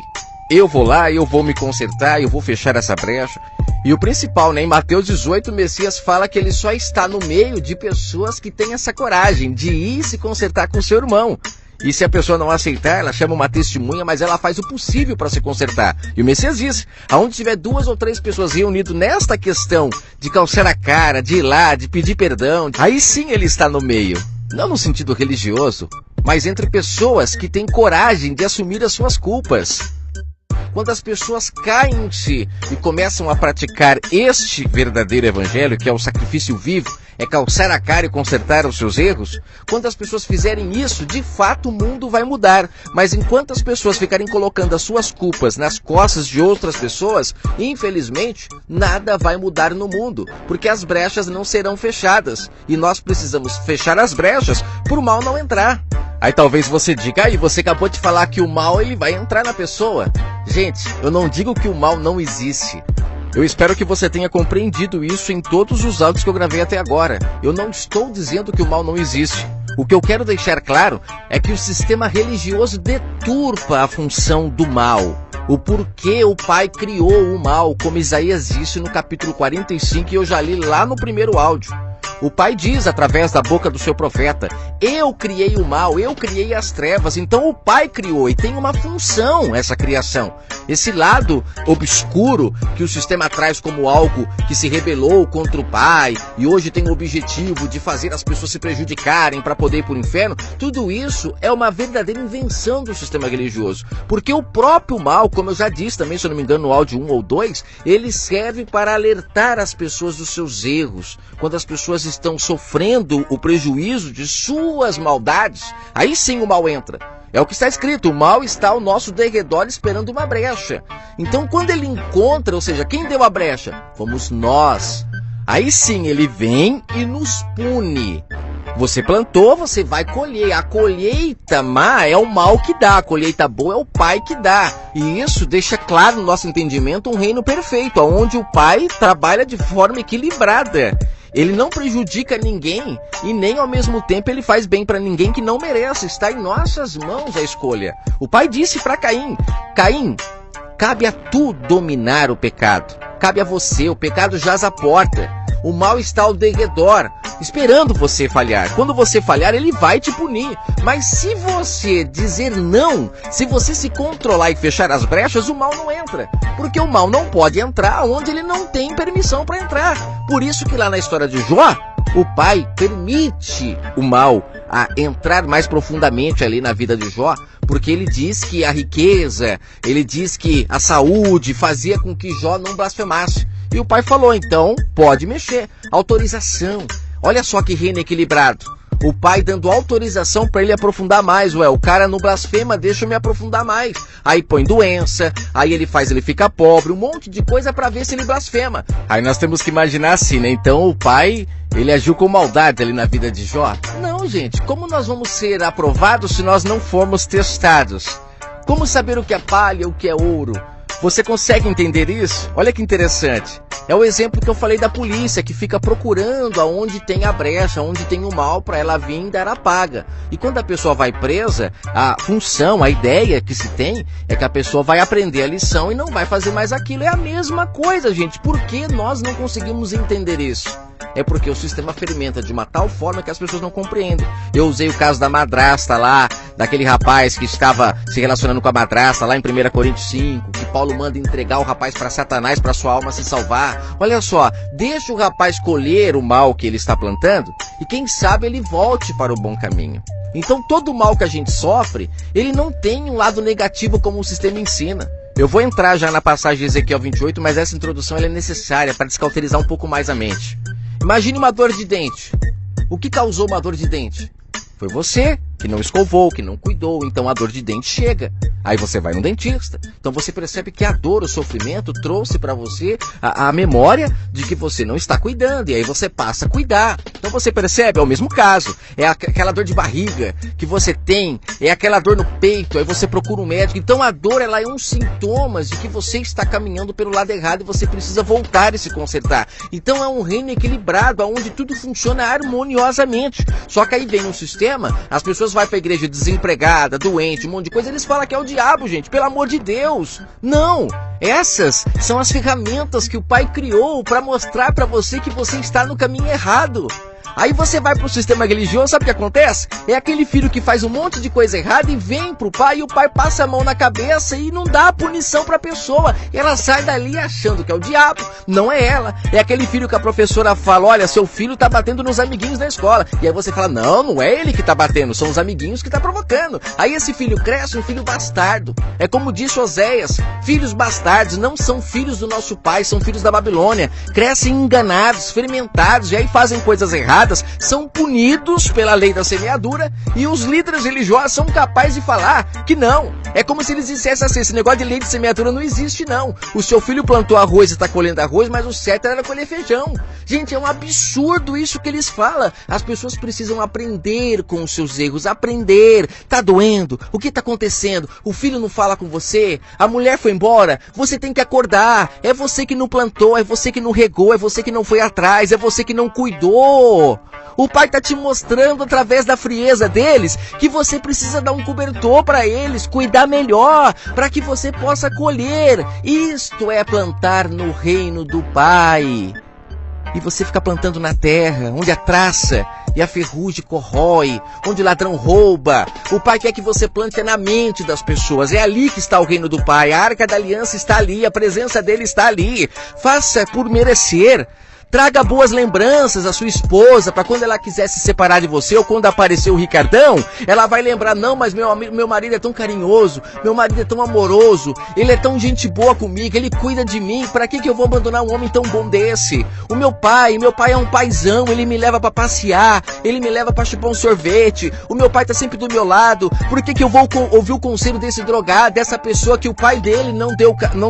Eu vou lá, eu vou me consertar, eu vou fechar essa brecha. E o principal, né, em Mateus 18, o Messias fala que ele só está no meio de pessoas que têm essa coragem de ir se consertar com seu irmão. E se a pessoa não aceitar, ela chama uma testemunha, mas ela faz o possível para se consertar. E o Messias diz, aonde tiver 2 ou 3 pessoas reunidas nesta questão de calçar a cara, de ir lá, de pedir perdão, aí sim ele está no meio. Não no sentido religioso, mas entre pessoas que têm coragem de assumir as suas culpas. Quando as pessoas caem em si e começam a praticar este verdadeiro evangelho, que é o sacrifício vivo, é calçar a cara e consertar os seus erros, quando as pessoas fizerem isso, de fato o mundo vai mudar. Mas enquanto as pessoas ficarem colocando as suas culpas nas costas de outras pessoas, infelizmente, nada vai mudar no mundo, porque as brechas não serão fechadas. E nós precisamos fechar as brechas para o mal não entrar. Aí talvez você diga, aí você acabou de falar que o mal ele vai entrar na pessoa. Gente, eu não digo que o mal não existe. Eu espero que você tenha compreendido isso em todos os áudios que eu gravei até agora. Eu não estou dizendo que o mal não existe. O que eu quero deixar claro é que o sistema religioso deturpa a função do mal. O porquê o Pai criou o mal, como Isaías disse no capítulo 45, e eu já li lá no primeiro áudio. O Pai diz, através da boca do seu profeta, eu criei o mal, eu criei as trevas. Então o Pai criou e tem uma função essa criação. Esse lado obscuro que o sistema traz como algo que se rebelou contra o Pai e hoje tem o objetivo de fazer as pessoas se prejudicarem para poder ir para o inferno, tudo isso é uma verdadeira invenção do sistema religioso. Porque o próprio mal, como eu já disse também, se eu não me engano no áudio 1 ou 2, ele serve para alertar as pessoas dos seus erros. Quando as pessoas estão sofrendo o prejuízo de suas maldades, aí sim o mal entra. É o que está escrito, o mal está ao nosso derredor esperando uma brecha. Então quando ele encontra, ou seja, quem deu a brecha? Fomos nós. Aí sim ele vem e nos pune. Você plantou, você vai colher. A colheita má é o mal que dá, a colheita boa é o Pai que dá. E isso deixa claro no nosso entendimento um reino perfeito, onde o Pai trabalha de forma equilibrada. Ele não prejudica ninguém e nem ao mesmo tempo ele faz bem para ninguém que não merece. Está em nossas mãos a escolha. O Pai disse para Caim, Caim, cabe a tu dominar o pecado. Cabe a você, o pecado jaz à porta. O mal está ao derredor, esperando você falhar. Quando você falhar, ele vai te punir. Mas se você dizer não, se você se controlar e fechar as brechas, o mal não entra. Porque o mal não pode entrar onde ele não tem permissão para entrar. Por isso que lá na história de Jó, o pai permite o mal a entrar mais profundamente ali na vida de Jó, porque ele diz que a riqueza, ele diz que a saúde fazia com que Jó não blasfemasse. E o pai falou, então, pode mexer. Autorização. Olha só que reino equilibrado. O pai dando autorização para ele aprofundar mais. Ué, o cara não blasfema, deixa eu me aprofundar mais. Aí põe doença, aí ele fica pobre, um monte de coisa para ver se ele blasfema. Aí nós temos que imaginar assim, né? Então o pai, ele agiu com maldade ali na vida de Jó? Não, gente. Como nós vamos ser aprovados se nós não formos testados? Como saber o que é palha e o que é ouro? Você consegue entender isso? Olha que interessante. É o exemplo que eu falei da polícia, que fica procurando aonde tem a brecha, onde tem o mal, para ela vir e dar a paga. E quando a pessoa vai presa, a função, a ideia que se tem é que a pessoa vai aprender a lição e não vai fazer mais aquilo. É a mesma coisa, gente. Por que nós não conseguimos entender isso? É porque o sistema fermenta de uma tal forma que as pessoas não compreendem. Eu usei o caso da madrasta lá, daquele rapaz que estava se relacionando com a madrasta lá em 1 Coríntios 5, que Paulo manda entregar o rapaz para Satanás para sua alma se salvar. Olha só, deixa o rapaz colher o mal que ele está plantando e quem sabe ele volte para o bom caminho. Então todo o mal que a gente sofre, ele não tem um lado negativo como o sistema ensina. Eu vou entrar já na passagem de Ezequiel 28, mas essa introdução ela é necessária para descauterizar um pouco mais a mente. Imagine uma dor de dente. O que causou uma dor de dente? Foi você que não escovou, que não cuidou, então a dor de dente chega. Aí você vai no dentista. Então você percebe que a dor, o sofrimento trouxe para você a memória de que você não está cuidando. E aí você passa a cuidar. Então você percebe, é o mesmo caso. É aquela dor de barriga que você tem, é aquela dor no peito, aí você procura um médico. Então a dor ela é um sintoma de que você está caminhando pelo lado errado e você precisa voltar e se consertar. Então é um reino equilibrado, onde tudo funciona harmoniosamente. Só que aí vem um sistema, as pessoas vão para a igreja desempregada, doente, um monte de coisa, eles falam que é o diabo, gente, pelo amor de Deus. Não, essas são as ferramentas que o Pai criou para mostrar para você que você está no caminho errado. Aí você vai pro sistema religioso, sabe o que acontece? É aquele filho que faz um monte de coisa errada e vem pro pai e o pai passa a mão na cabeça e não dá a punição pra pessoa. E ela sai dali achando que é o diabo. Não é ela. É aquele filho que a professora fala, olha, seu filho tá batendo nos amiguinhos da escola. E aí você fala, não é ele que tá batendo, são os amiguinhos que tá provocando. Aí esse filho cresce um filho bastardo. É como disse Oséias, filhos bastardos não são filhos do nosso pai, são filhos da Babilônia. Crescem enganados, fermentados e aí fazem coisas erradas. São punidos pela lei da semeadura e os líderes religiosos são capazes de falar que não. É como se eles dissessem assim, esse negócio de lei de semeadura não existe não. O seu filho plantou arroz e está colhendo arroz, mas o certo era colher feijão. Gente, é um absurdo isso que eles falam. As pessoas precisam aprender com os seus erros, aprender. Tá doendo? O que tá acontecendo? O filho não fala com você? A mulher foi embora? Você tem que acordar. É você que não plantou, é você que não regou, é você que não foi atrás, é você que não cuidou. O pai está te mostrando através da frieza deles que você precisa dar um cobertor para eles, cuidar melhor, para que você possa colher. Isto é plantar no reino do Pai. E você fica plantando na terra, onde a traça e a ferrugem corrói, onde o ladrão rouba. O Pai quer que você plante na mente das pessoas. É ali que está o reino do Pai. A arca da aliança está ali, a presença dele está ali. Faça por merecer. Traga boas lembranças à sua esposa, para quando ela quiser se separar de você, ou quando aparecer o Ricardão, ela vai lembrar, não, mas meu marido é tão carinhoso, meu marido é tão amoroso, ele é tão gente boa comigo, ele cuida de mim, para que eu vou abandonar um homem tão bom desse? O meu pai é um paizão, ele me leva para passear, ele me leva para chupar um sorvete, o meu pai tá sempre do meu lado, por que eu vou ouvir o conselho desse drogado, dessa pessoa que o pai dele não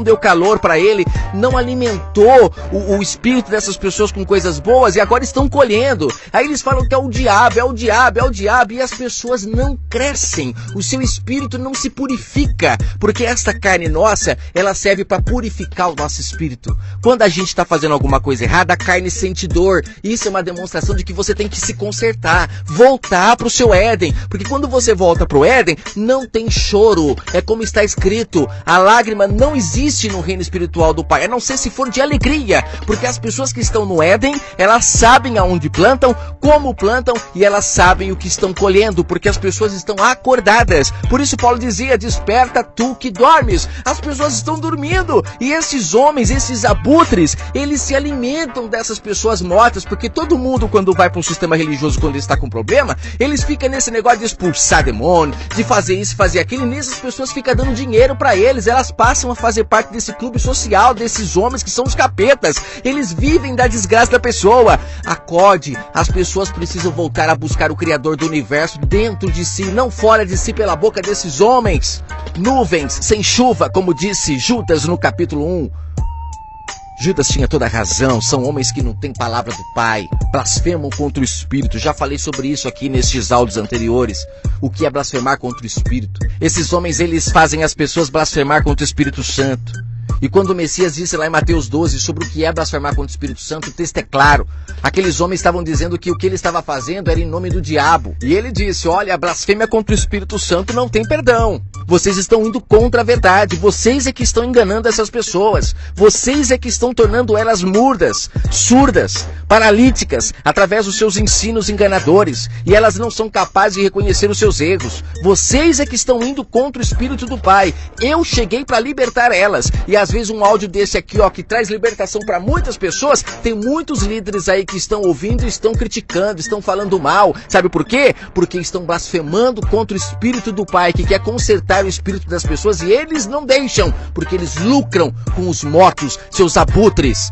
deu calor para ele, não alimentou o espírito dessas pessoas com coisas boas e agora estão colhendo. Aí eles falam que é o diabo, e as pessoas não crescem, o seu espírito não se purifica, porque esta carne nossa, ela serve para purificar o nosso espírito. Quando a gente está fazendo alguma coisa errada, a carne sente dor. Isso é uma demonstração de que você tem que se consertar, voltar para o seu Éden, porque quando você volta para o Éden, não tem choro. É como está escrito, a lágrima não existe no reino espiritual do Pai, a não ser se for de alegria, porque as pessoas que estão no Éden, elas sabem aonde plantam, como plantam, e elas sabem o que estão colhendo, porque as pessoas estão acordadas. Por isso Paulo dizia, desperta tu que dormes. As pessoas estão dormindo, e esses homens, esses abutres, eles se alimentam dessas pessoas mortas, porque todo mundo quando vai para um sistema religioso, quando está com problema, eles ficam nesse negócio de expulsar demônio, de fazer isso, fazer aquilo, e nessas pessoas ficam dando dinheiro para eles, elas passam a fazer parte desse clube social, desses homens que são os capetas, eles vivem da desgraça da pessoa. Acorde, as pessoas precisam voltar a buscar o Criador do universo dentro de si, não fora de si pela boca desses homens. Nuvens sem chuva, como disse Judas no capítulo 1. Judas tinha toda a razão, são homens que não têm palavra do Pai, blasfemam contra o Espírito. Já falei sobre isso aqui nestes áudios anteriores. O que é blasfemar contra o Espírito? Esses homens, eles fazem as pessoas blasfemar contra o Espírito Santo. E quando o Messias disse lá em Mateus 12 sobre o que é blasfemar contra o Espírito Santo, o texto é claro. Aqueles homens estavam dizendo que o que ele estava fazendo era em nome do diabo. E ele disse, olha, a blasfêmia contra o Espírito Santo não tem perdão. Vocês estão indo contra a verdade. Vocês é que estão enganando essas pessoas. Vocês é que estão tornando elas mudas, surdas, paralíticas, através dos seus ensinos enganadores. E elas não são capazes de reconhecer os seus erros. Vocês é que estão indo contra o Espírito do Pai. Eu cheguei para libertar elas. E às vezes um áudio desse aqui, ó, que traz libertação para muitas pessoas, tem muitos líderes aí que estão ouvindo e estão criticando, estão falando mal. Sabe por quê? Porque estão blasfemando contra o Espírito do Pai, que quer consertar o espírito das pessoas, e eles não deixam, porque eles lucram com os mortos, seus abutres.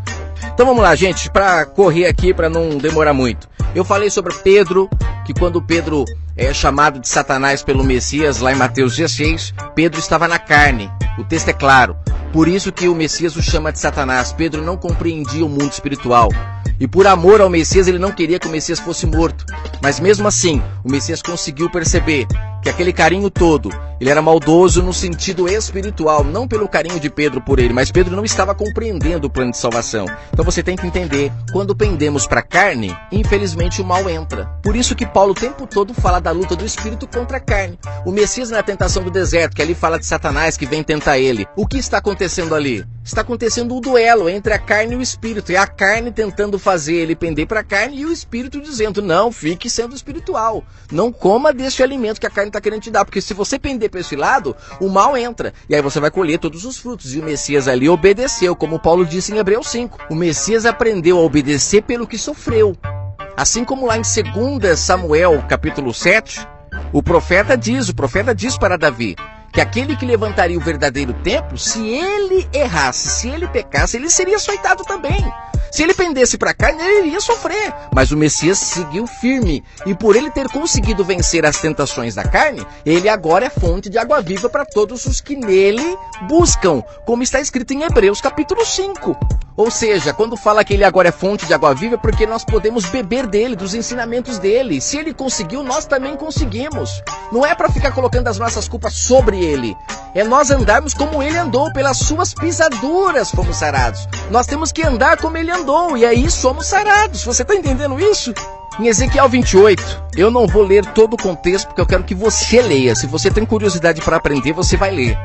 Então vamos lá, gente, para correr aqui, para não demorar muito. Eu falei sobre Pedro, que quando Pedro é chamado de Satanás pelo Messias, lá em Mateus 16, Pedro estava na carne. O texto é claro. Por isso que o Messias o chama de Satanás. Pedro não compreendia o mundo espiritual. E por amor ao Messias, ele não queria que o Messias fosse morto. Mas mesmo assim, o Messias conseguiu perceber que aquele carinho todo, ele era maldoso no sentido espiritual, não pelo carinho de Pedro por ele, mas Pedro não estava compreendendo o plano de salvação. Então você tem que entender, quando pendemos para a carne, infelizmente o mal entra. Por isso que Paulo o tempo todo fala da luta do espírito contra a carne. O Messias na tentação do deserto, que ali fala de Satanás que vem tentar ele. O que está acontecendo ali? Está acontecendo um duelo entre a carne e o espírito. É a carne tentando fazer ele pender para a carne e o espírito dizendo, não, fique sendo espiritual. Não coma deste alimento que a carne está querendo te dar, porque se você pender para esse lado, o mal entra. E aí você vai colher todos os frutos. E o Messias ali obedeceu, como Paulo disse em Hebreus 5. O Messias aprendeu a obedecer pelo que sofreu. Assim como lá em 2 Samuel, capítulo 7, o profeta diz para Davi, que aquele que levantaria o verdadeiro templo, se ele errasse, se ele pecasse, ele seria açoitado também. Se ele pendesse para a carne, ele iria sofrer. Mas o Messias seguiu firme. E por ele ter conseguido vencer as tentações da carne, ele agora é fonte de água viva para todos os que nele buscam. Como está escrito em Hebreus capítulo 5. Ou seja, quando fala que ele agora é fonte de água viva, é porque nós podemos beber dele, dos ensinamentos dele. Se ele conseguiu, nós também conseguimos. Não é para ficar colocando as nossas culpas sobre ele. É nós andarmos como ele andou, pelas suas pisaduras fomos sarados. Nós temos que andar como ele andou, e aí somos sarados. Você está entendendo isso? Em Ezequiel 28, eu não vou ler todo o contexto, porque eu quero que você leia. Se você tem curiosidade para aprender, você vai ler.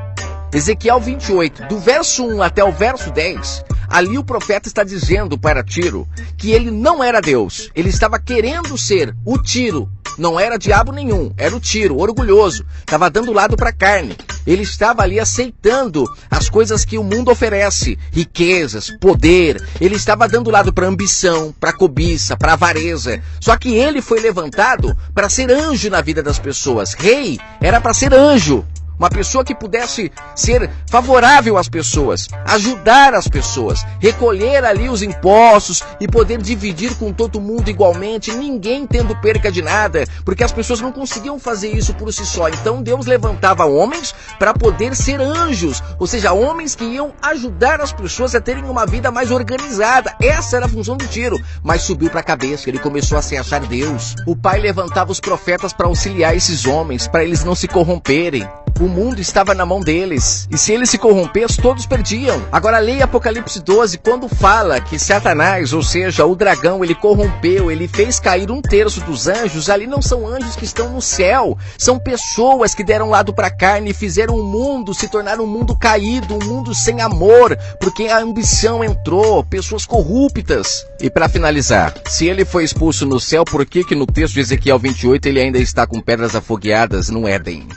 Ezequiel 28, do verso 1 até o verso 10, ali o profeta está dizendo para Tiro que ele não era Deus. Ele estava querendo ser o Tiro, Não era diabo nenhum, era o Tiro, orgulhoso. Estava dando lado para a carne. Ele estava ali aceitando as coisas que o mundo oferece, riquezas, poder. Ele estava dando lado para ambição, para cobiça, para avareza. Só que ele foi levantado para ser anjo na vida das pessoas. Rei era para ser anjo. Uma pessoa que pudesse ser favorável às pessoas, ajudar as pessoas, recolher ali os impostos e poder dividir com todo mundo igualmente, ninguém tendo perca de nada, porque as pessoas não conseguiam fazer isso por si só. Então Deus levantava homens para poder ser anjos, ou seja, homens que iam ajudar as pessoas a terem uma vida mais organizada. Essa era a função do Tiro, mas subiu para a cabeça, ele começou a se achar Deus. O pai levantava os profetas para auxiliar esses homens, para eles não se corromperem. O mundo estava na mão deles. E se eles se corrompessem, todos perdiam. Agora leia Apocalipse 12, quando fala que Satanás, ou seja, o dragão, ele corrompeu, ele fez cair 1/3 dos anjos. Ali não são anjos que estão no céu. São pessoas que deram lado para a carne e fizeram o mundo se tornar um mundo caído, um mundo sem amor, porque a ambição entrou, pessoas corruptas. E para finalizar, se ele foi expulso no céu, por que no texto de Ezequiel 28 ele ainda está com pedras afogueadas no Éden?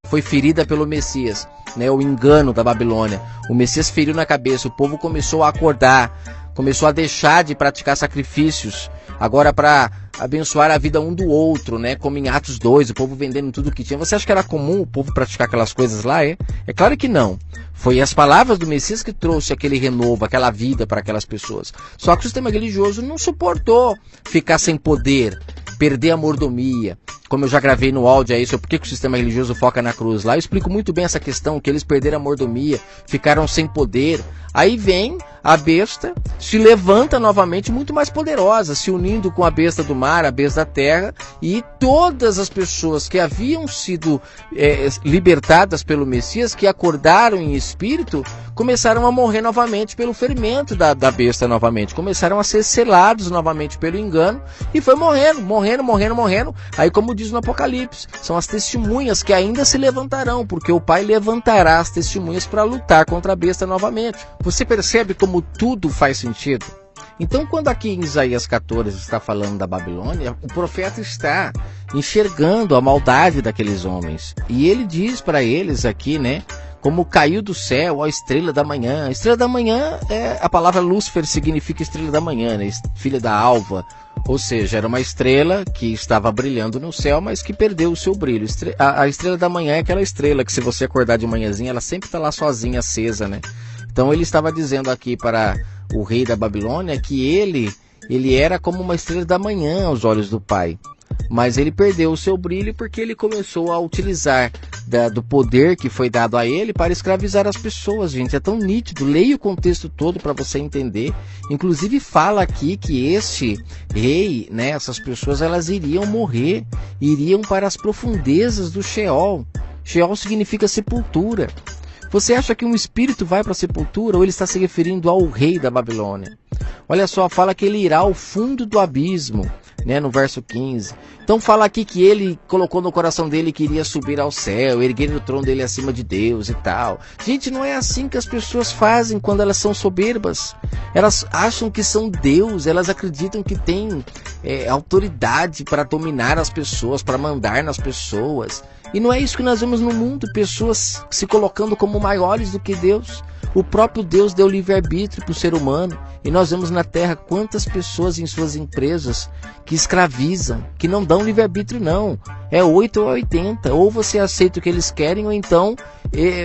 Foi ferida pelo Messias, né? O engano da Babilônia. O Messias feriu na cabeça, o povo começou a acordar, começou a deixar de praticar sacrifícios, agora para abençoar a vida um do outro, né? Como em Atos 2, o povo vendendo tudo que tinha. Você acha que era comum o povo praticar aquelas coisas lá? É claro que não. Foi as palavras do Messias que trouxe aquele renovo, aquela vida para aquelas pessoas. Só que o sistema religioso não suportou ficar sem poder, perder a mordomia. Como eu já gravei no áudio aí sobre por que o sistema religioso foca na cruz lá, eu explico muito bem essa questão, que eles perderam a mordomia, ficaram sem poder. Aí vem a besta, se levanta novamente muito mais poderosa, se unindo com a besta do mar, a besta da terra, e todas as pessoas que haviam sido libertadas pelo Messias, que acordaram em espírito, começaram a morrer novamente pelo ferimento da besta novamente, começaram a ser selados novamente pelo engano, e foi morrendo. Aí, como diz no Apocalipse, são as testemunhas que ainda se levantarão, porque o Pai levantará as testemunhas para lutar contra a besta novamente. Você percebe como tudo faz sentido? Então, quando aqui em Isaías 14 está falando da Babilônia, o profeta está enxergando a maldade daqueles homens. E ele diz para eles aqui, né? Como caiu do céu a estrela da manhã. A estrela da manhã, a palavra Lúcifer significa estrela da manhã, né? Filha da alva. Ou seja, era uma estrela que estava brilhando no céu, mas que perdeu o seu brilho. A estrela da manhã é aquela estrela que, se você acordar de manhãzinha, ela sempre está lá sozinha, acesa, né? Então ele estava dizendo aqui para o rei da Babilônia que ele era como uma estrela da manhã aos olhos do Pai. Mas ele perdeu o seu brilho porque ele começou a utilizar do poder que foi dado a ele para escravizar as pessoas, gente. É tão nítido. Leia o contexto todo para você entender. Inclusive fala aqui que este rei, né, essas pessoas, elas iriam morrer, iriam para as profundezas do Sheol. Sheol significa sepultura. Você acha que um espírito vai para a sepultura ou ele está se referindo ao rei da Babilônia? Olha só, fala que ele irá ao fundo do abismo, né, no verso 15. Então fala aqui que ele colocou no coração dele que iria subir ao céu, erguer o trono dele acima de Deus e tal. Gente, não é assim que as pessoas fazem quando elas são soberbas. Elas acham que são Deus, elas acreditam que têm autoridade para dominar as pessoas, para mandar nas pessoas. E não é isso que nós vemos no mundo, pessoas se colocando como maiores do que Deus. O próprio Deus deu livre-arbítrio para o ser humano. E nós vemos na Terra quantas pessoas em suas empresas que escravizam, que não dão livre-arbítrio não. É 8 ou 80. Ou você aceita o que eles querem, ou então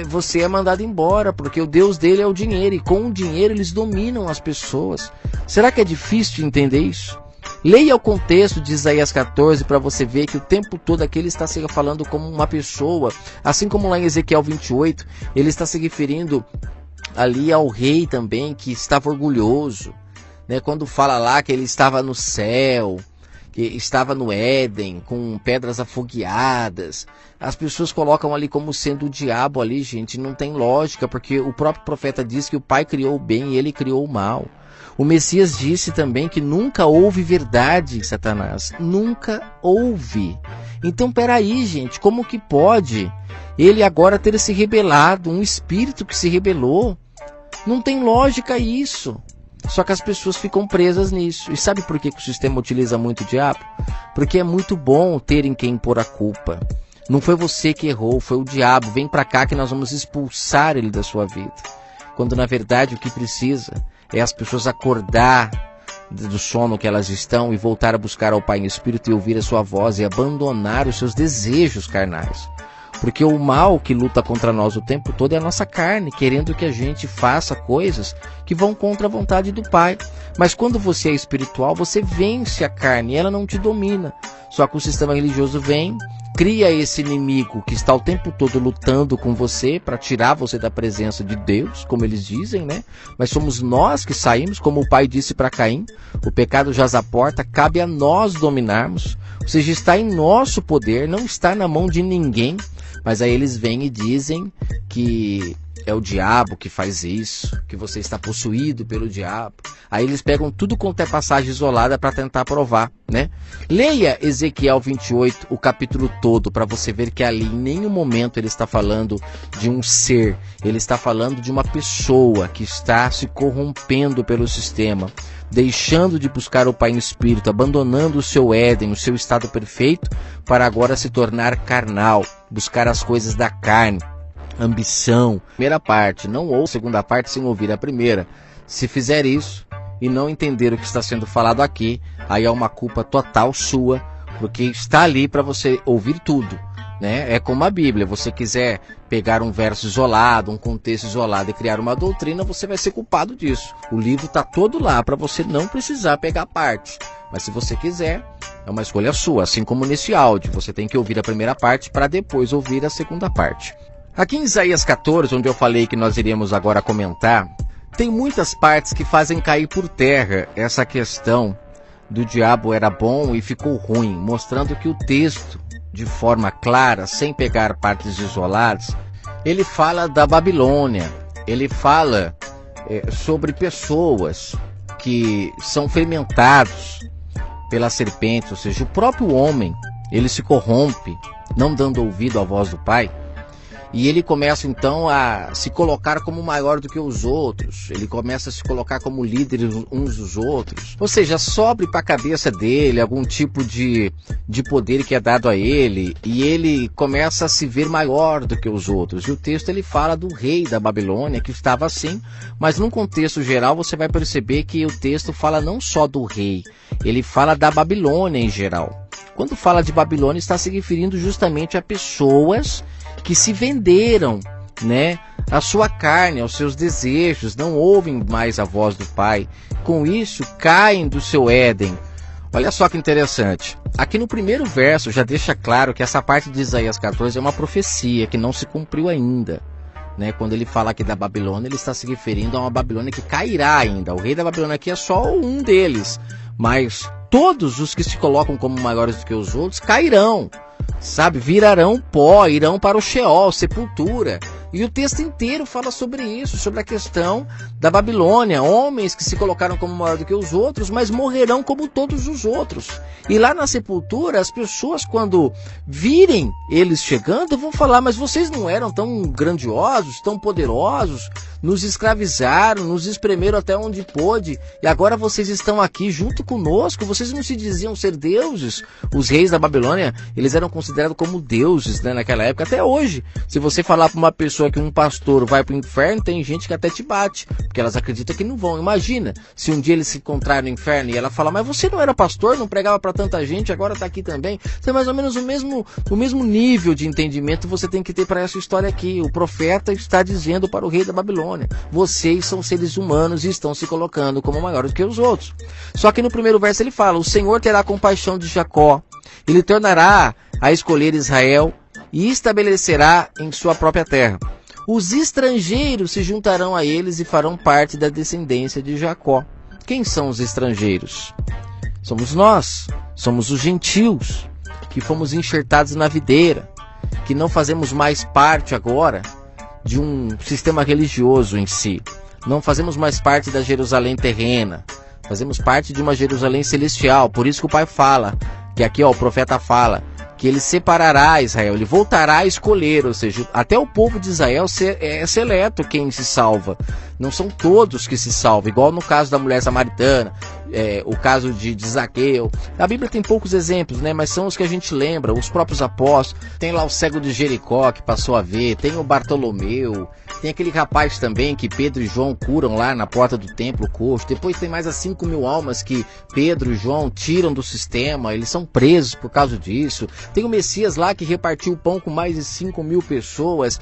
você é mandado embora, porque o Deus dele é o dinheiro. E com o dinheiro eles dominam as pessoas. Será que é difícil de entender isso? Leia o contexto de Isaías 14 para você ver que o tempo todo aqui ele está se falando como uma pessoa. Assim como lá em Ezequiel 28, ele está se referindo ali ao rei também, que estava orgulhoso, né? Quando fala lá que ele estava no céu, que estava no Éden, com pedras afogueadas. As pessoas colocam ali como sendo o diabo ali, gente. Não tem lógica, porque o próprio profeta diz que o Pai criou o bem e ele criou o mal. O Messias disse também que nunca houve verdade em Satanás. Nunca houve. Então, peraí, gente, como que pode ele agora ter se rebelado, um espírito que se rebelou? Não tem lógica isso. Só que as pessoas ficam presas nisso. E sabe por que o sistema utiliza muito o diabo? Porque é muito bom ter em quem pôr a culpa. Não foi você que errou, foi o diabo. Vem pra cá que nós vamos expulsar ele da sua vida. Quando na verdade o que precisa é as pessoas acordar do sono que elas estão e voltar a buscar ao Pai em Espírito e ouvir a sua voz e abandonar os seus desejos carnais. Porque o mal que luta contra nós o tempo todo é a nossa carne, querendo que a gente faça coisas que vão contra a vontade do Pai. Mas quando você é espiritual, você vence a carne e ela não te domina. Só que o sistema religioso vem, cria esse inimigo que está o tempo todo lutando com você para tirar você da presença de Deus, como eles dizem, né? Mas somos nós que saímos, como o pai disse para Caim, o pecado jaz à porta, cabe a nós dominarmos. Ou seja, está em nosso poder, não está na mão de ninguém. Mas aí eles vêm e dizem que é o diabo que faz isso, que você está possuído pelo diabo. Aí eles pegam tudo quanto é passagem isolada para tentar provar, né? Leia Ezequiel 28, o capítulo todo, para você ver que ali em nenhum momento ele está falando de um ser. Ele está falando de uma pessoa que está se corrompendo pelo sistema, deixando de buscar o Pai em Espírito, abandonando o seu Éden, o seu estado perfeito, para agora se tornar carnal, buscar as coisas da carne, ambição. Primeira parte, não ouça a segunda parte sem ouvir a primeira. Se fizer isso e não entender o que está sendo falado aqui, aí é uma culpa total sua, porque está ali para você ouvir tudo, né? É como a Bíblia, você quiser pegar um verso isolado, um contexto isolado e criar uma doutrina, você vai ser culpado disso. O livro está todo lá para você não precisar pegar parte. Mas se você quiser, é uma escolha sua. Assim como nesse áudio, você tem que ouvir a primeira parte para depois ouvir a segunda parte. Aqui em Isaías 14, onde eu falei que nós iríamos agora comentar, tem muitas partes que fazem cair por terra essa questão do diabo era bom e ficou ruim, mostrando que o texto, de forma clara, sem pegar partes isoladas, ele fala da Babilônia, ele fala sobre pessoas que são fermentados pela serpente, ou seja, o próprio homem, ele se corrompe, não dando ouvido à voz do Pai, e ele começa então a se colocar como maior do que os outros, ele começa a se colocar como líderes uns dos outros, ou seja, sobe para a cabeça dele algum tipo de poder que é dado a ele, e ele começa a se ver maior do que os outros. E o texto ele fala do rei da Babilônia, que estava assim, mas num contexto geral você vai perceber que o texto fala não só do rei, ele fala da Babilônia em geral. Quando fala de Babilônia, está se referindo justamente a pessoas que se venderam, né, a sua carne, aos seus desejos, não ouvem mais a voz do Pai. Com isso, caem do seu Éden. Olha só que interessante. Aqui no primeiro verso já deixa claro que essa parte de Isaías 14 é uma profecia que não se cumpriu ainda. Né? Quando ele fala aqui da Babilônia, ele está se referindo a uma Babilônia que cairá ainda. O rei da Babilônia aqui é só um deles. Mas todos os que se colocam como maiores do que os outros cairão. Sabe, virarão pó, irão para o Sheol, sepultura. E o texto inteiro fala sobre isso, sobre a questão da Babilônia. Homens que se colocaram como maior do que os outros, mas morrerão como todos os outros. E lá na sepultura, as pessoas, quando virem eles chegando, vão falar: mas vocês não eram tão grandiosos, tão poderosos, nos escravizaram, nos espremeram até onde pôde, e agora vocês estão aqui junto conosco, vocês não se diziam ser deuses? Os reis da Babilônia, eles eram considerados como deuses, né, naquela época, até hoje. Se você falar para uma pessoa que um pastor vai para o inferno, tem gente que até te bate, porque elas acreditam que não vão. Imagina, se um dia eles se encontrarem no inferno e ela falar: mas você não era pastor, não pregava para tanta gente, agora está aqui também. Então é mais ou menos o mesmo nível de entendimento você tem que ter para essa história aqui. O profeta está dizendo para o rei da Babilônia: vocês são seres humanos e estão se colocando como maiores do que os outros. Só que no primeiro verso ele fala: o Senhor terá compaixão de Jacó, ele tornará a escolher Israel e estabelecerá em sua própria terra. Os estrangeiros se juntarão a eles e farão parte da descendência de Jacó. Quem são os estrangeiros? Somos nós, somos os gentios, que fomos enxertados na videira, que não fazemos mais parte agora de um sistema religioso em si. Não fazemos mais parte da Jerusalém terrena, fazemos parte de uma Jerusalém celestial. Por isso que o Pai fala, que aqui o profeta fala, que ele separará Israel, ele voltará a escolher, ou seja, até o povo de Israel é seleto quem se salva. Não são todos que se salvam, igual no caso da mulher samaritana, o caso de Zaqueu. A Bíblia tem poucos exemplos, né? Mas são os que a gente lembra, os próprios apóstolos. Tem lá o cego de Jericó que passou a ver, tem o Bartolomeu, tem aquele rapaz também que Pedro e João curam lá na porta do templo, coxo. Depois tem mais as 5.000 almas que Pedro e João tiram do sistema, eles são presos por causa disso. Tem o Messias lá que repartiu o pão com mais de 5.000 pessoas.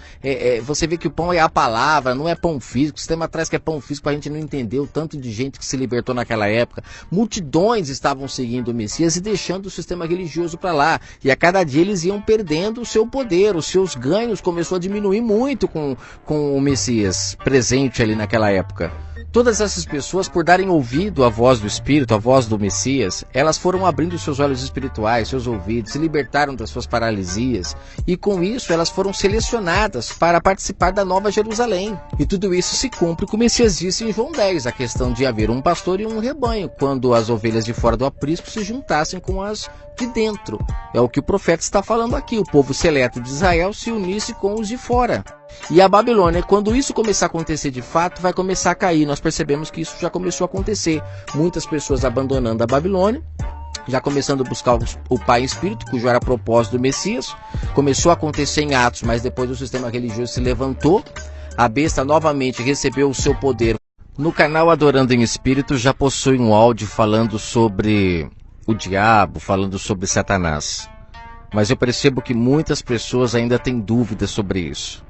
Você vê que o pão é a palavra, não é pão físico. O sistema traz que é pão físico para a gente não entender o tanto de gente que se libertou naquela época. Multidões estavam seguindo o Messias e deixando o sistema religioso para lá. E a cada dia eles iam perdendo o seu poder, os seus ganhos começou a diminuir muito com o Messias presente ali naquela época. Todas essas pessoas, por darem ouvido à voz do Espírito, à voz do Messias, elas foram abrindo seus olhos espirituais, seus ouvidos, se libertaram das suas paralisias, e com isso elas foram selecionadas para participar da Nova Jerusalém. E tudo isso se cumpre com o Messias disse em João 10, a questão de haver um pastor e um rebanho, quando as ovelhas de fora do aprisco se juntassem com as de dentro. É o que o profeta está falando aqui, o povo seleto de Israel se unisse com os de fora. E a Babilônia, quando isso começar a acontecer de fato, vai começar a cair. Nós percebemos que isso já começou a acontecer. Muitas pessoas abandonando a Babilônia, já começando a buscar o Pai em Espírito, cujo era propósito do Messias. Começou a acontecer em Atos, mas depois o sistema religioso se levantou. A besta novamente recebeu o seu poder. No canal Adorando em Espírito já possui um áudio falando sobre o diabo, falando sobre Satanás. Mas eu percebo que muitas pessoas ainda têm dúvidas sobre isso.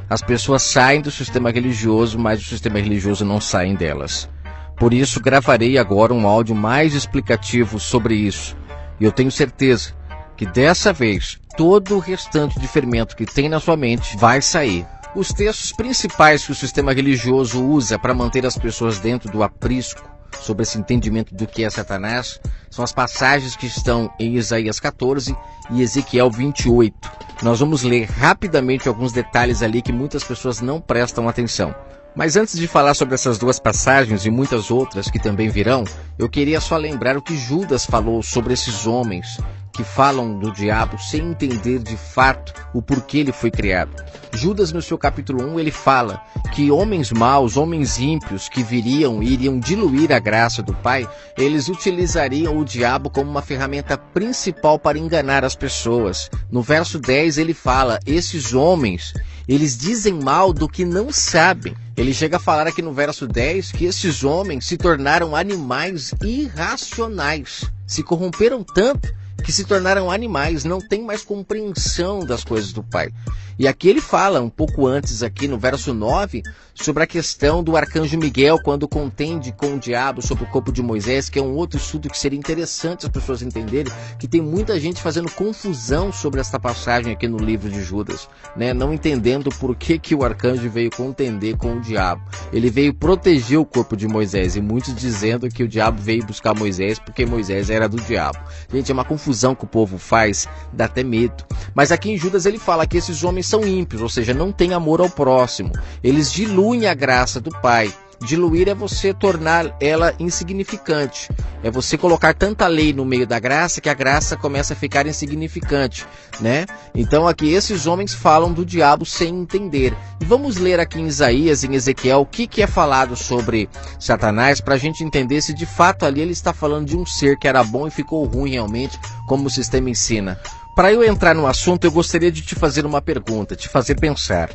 As pessoas saem do sistema religioso, mas o sistema religioso não sai delas. Por isso, gravarei agora um áudio mais explicativo sobre isso. E eu tenho certeza que dessa vez, todo o restante de fermento que tem na sua mente vai sair. Os textos principais que o sistema religioso usa para manter as pessoas dentro do aprisco, sobre esse entendimento do que é Satanás, são as passagens que estão em Isaías 14 e Ezequiel 28. Nós vamos ler rapidamente alguns detalhes ali que muitas pessoas não prestam atenção. Mas antes de falar sobre essas duas passagens e muitas outras que também virão, eu queria só lembrar o que Judas falou sobre esses homens que falam do diabo sem entender de fato o porquê ele foi criado. Judas, no seu capítulo 1, ele fala que homens maus, homens ímpios que viriam e iriam diluir a graça do Pai, eles utilizariam o diabo como uma ferramenta principal para enganar as pessoas. No verso 10 ele fala, esses homens, eles dizem mal do que não sabem. Ele chega a falar aqui no verso 10 que esses homens se tornaram animais irracionais, se corromperam tanto que se tornaram animais, não tem mais compreensão das coisas do Pai. E aqui ele fala, um pouco antes aqui no verso 9, sobre a questão do arcanjo Miguel, quando contende com o diabo sobre o corpo de Moisés, que é um outro estudo que seria interessante as pessoas entenderem, que tem muita gente fazendo confusão sobre esta passagem aqui no livro de Judas, né? Não entendendo por que o arcanjo veio contender com o diabo. Ele veio proteger o corpo de Moisés, e muitos dizendo que o diabo veio buscar Moisés porque Moisés era do diabo. Gente, é uma confusão que o povo faz, dá até medo. Mas aqui em Judas ele fala que esses homens são ímpios, ou seja, não têm amor ao próximo. Eles diluem a graça do Pai. Diluir é você tornar ela insignificante. É você colocar tanta lei no meio da graça que a graça começa a ficar insignificante, né? Então aqui esses homens falam do diabo sem entender. E vamos ler aqui em Isaías, em Ezequiel, o que é falado sobre Satanás, para a gente entender se de fato ali ele está falando de um ser que era bom e ficou ruim realmente, como o sistema ensina. Para eu entrar no assunto, eu gostaria de te fazer uma pergunta, te fazer pensar.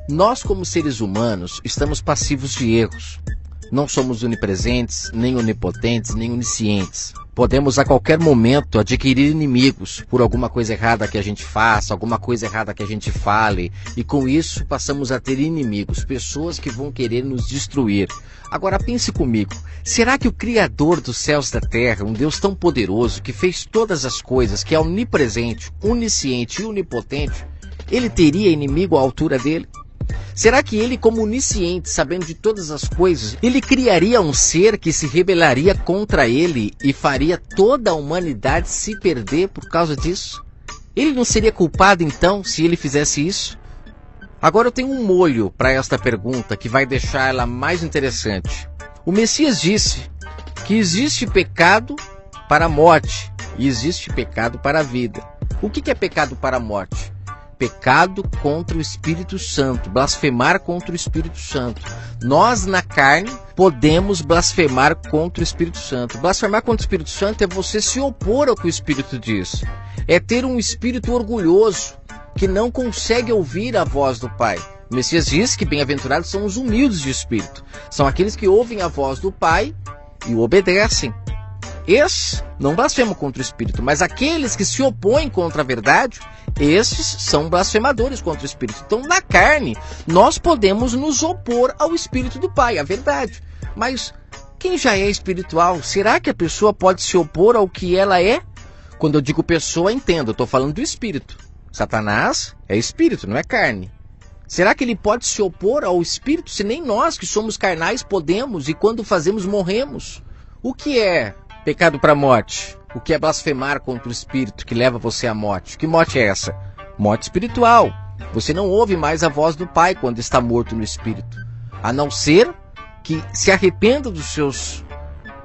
Nós, como seres humanos, estamos passivos de erros. Não somos onipresentes, nem onipotentes, nem oniscientes. Podemos a qualquer momento adquirir inimigos por alguma coisa errada que a gente faça, alguma coisa errada que a gente fale, e com isso passamos a ter inimigos, pessoas que vão querer nos destruir. Agora pense comigo, será que o Criador dos céus e da terra, um Deus tão poderoso, que fez todas as coisas, que é onipresente, onisciente e onipotente, ele teria inimigo à altura dele? Será que ele, como onisciente, sabendo de todas as coisas, ele criaria um ser que se rebelaria contra ele e faria toda a humanidade se perder por causa disso? Ele não seria culpado então se ele fizesse isso? Agora eu tenho um molho para esta pergunta que vai deixar ela mais interessante. O Messias disse que existe pecado para a morte e existe pecado para a vida. O que é pecado para a morte? Pecado contra o Espírito Santo, blasfemar contra o Espírito Santo. Nós, na carne, podemos blasfemar contra o Espírito Santo. Blasfemar contra o Espírito Santo é você se opor ao que o Espírito diz. É ter um espírito orgulhoso, que não consegue ouvir a voz do Pai. O Messias diz que bem-aventurados são os humildes de espírito. São aqueles que ouvem a voz do Pai e o obedecem. Esses não blasfemam contra o Espírito, mas aqueles que se opõem contra a verdade, esses são blasfemadores contra o Espírito. Então, na carne, nós podemos nos opor ao Espírito do Pai, à verdade. Mas quem já é espiritual, será que a pessoa pode se opor ao que ela é? Quando eu digo pessoa, entenda, eu estou falando do Espírito. Satanás é Espírito, não é carne. Será que ele pode se opor ao Espírito, se nem nós que somos carnais podemos e quando fazemos morremos? O que é pecado para a morte? O que é blasfemar contra o Espírito que leva você à morte? Que morte é essa? Morte espiritual. Você não ouve mais a voz do Pai quando está morto no Espírito. A não ser que se arrependa dos seus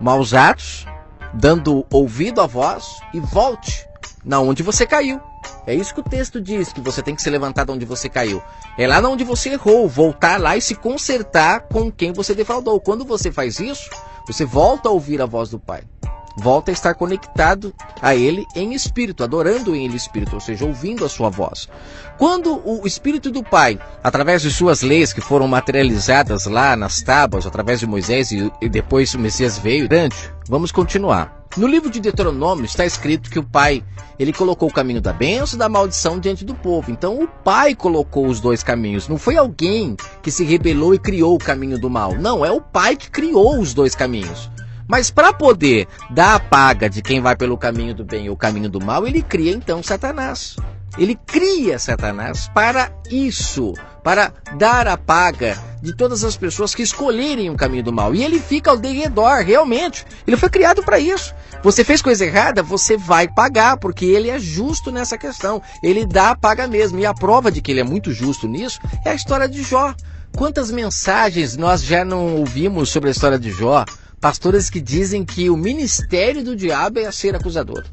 maus atos, dando ouvido à voz e volte na onde você caiu. É isso que o texto diz, que você tem que se levantar de onde você caiu. É lá onde você errou, voltar lá e se consertar com quem você defraudou. Quando você faz isso, você volta a ouvir a voz do Pai. Volta a estar conectado a Ele em espírito, adorando Ele em espírito, ou seja, ouvindo a sua voz. Quando o Espírito do Pai, através de suas leis que foram materializadas lá nas tábuas, através de Moisés e depois o Messias veio, vamos continuar. No livro de Deuteronômio está escrito que o Pai, ele colocou o caminho da bênção e da maldição diante do povo. Então o Pai colocou os dois caminhos. Não foi alguém que se rebelou e criou o caminho do mal. Não, é o Pai que criou os dois caminhos. Mas para poder dar a paga de quem vai pelo caminho do bem ou o caminho do mal, ele cria então Satanás. Ele cria Satanás para isso, para dar a paga de todas as pessoas que escolherem o caminho do mal. E ele fica ao derredor, realmente. Ele foi criado para isso. Você fez coisa errada, você vai pagar, porque ele é justo nessa questão. Ele dá a paga mesmo. E a prova de que ele é muito justo nisso é a história de Jó. Quantas mensagens nós já não ouvimos sobre a história de Jó? Pastores que dizem que o ministério do diabo é ser acusador.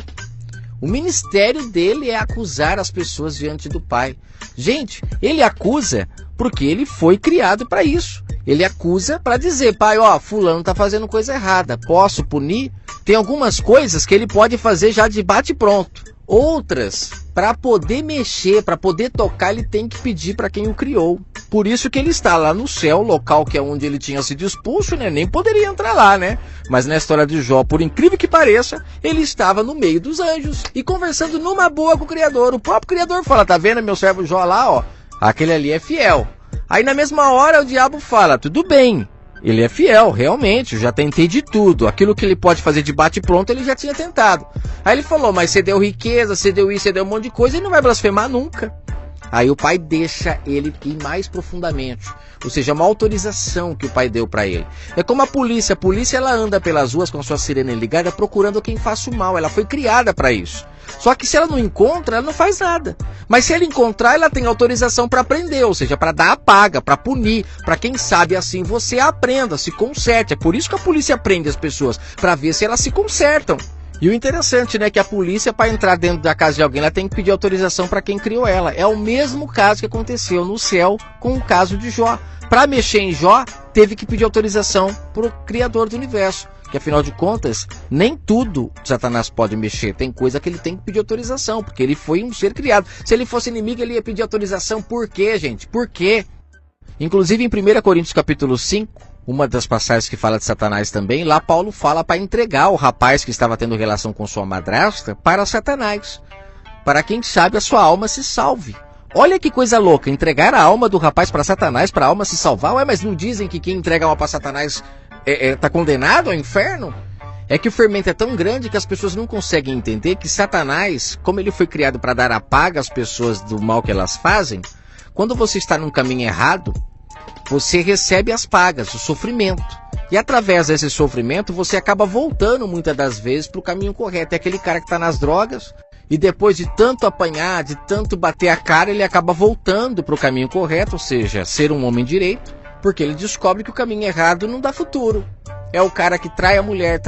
O ministério dele é acusar as pessoas diante do Pai. Gente, ele acusa porque ele foi criado para isso. Ele acusa para dizer, Pai, ó, fulano está fazendo coisa errada, posso punir? Tem algumas coisas que ele pode fazer já de bate pronto. Outras, para poder mexer, para poder tocar, ele tem que pedir para quem o criou. Por isso que ele está lá no céu, local que é onde ele tinha sido expulso, né? Nem poderia entrar lá, né? Mas na história de Jó, por incrível que pareça, ele estava no meio dos anjos e conversando numa boa com o Criador. O próprio Criador fala, tá vendo meu servo Jó lá, ó? Aquele ali é fiel. Aí na mesma hora o diabo fala, tudo bem. Ele é fiel, realmente, eu já tentei de tudo. Aquilo que ele pode fazer de bate-pronto, ele já tinha tentado. Aí ele falou, mas você deu riqueza, você deu isso, você deu um monte de coisa, e não vai blasfemar nunca. Aí o Pai deixa ele ir mais profundamente. Ou seja, uma autorização que o Pai deu para ele. É como a polícia. A polícia ela anda pelas ruas com a sua sirene ligada procurando quem faça o mal. Ela foi criada para isso. Só que se ela não encontra, ela não faz nada. Mas se ela encontrar, ela tem autorização para prender. Ou seja, para dar a paga, para punir. Para quem sabe assim você aprenda, se conserte. É por isso que a polícia prende as pessoas. Para ver se elas se consertam. E o interessante, né, que a polícia, para entrar dentro da casa de alguém, ela tem que pedir autorização para quem criou ela. É o mesmo caso que aconteceu no céu com o caso de Jó. Para mexer em Jó, teve que pedir autorização para o Criador do Universo. Que afinal de contas, nem tudo Satanás pode mexer. Tem coisa que ele tem que pedir autorização, porque ele foi um ser criado. Se ele fosse inimigo, ele ia pedir autorização. Por quê, gente? Por quê? Inclusive em 1 Coríntios capítulo 5, uma das passagens que fala de Satanás também, lá Paulo fala para entregar o rapaz que estava tendo relação com sua madrasta para Satanás. Para quem sabe a sua alma se salve. Olha que coisa louca, entregar a alma do rapaz para Satanás, para a alma se salvar. Ué, mas não dizem que quem entrega a alma para Satanás está condenado ao inferno? É que o fermento é tão grande que as pessoas não conseguem entender que Satanás, como ele foi criado para dar a paga às pessoas do mal que elas fazem, quando você está num caminho errado, você recebe as pagas, o sofrimento. E através desse sofrimento, você acaba voltando muitas das vezes para o caminho correto. É aquele cara que está nas drogas e depois de tanto apanhar, de tanto bater a cara, ele acaba voltando para o caminho correto, ou seja, ser um homem direito, porque ele descobre que o caminho errado não dá futuro. é o cara que trai a mulher,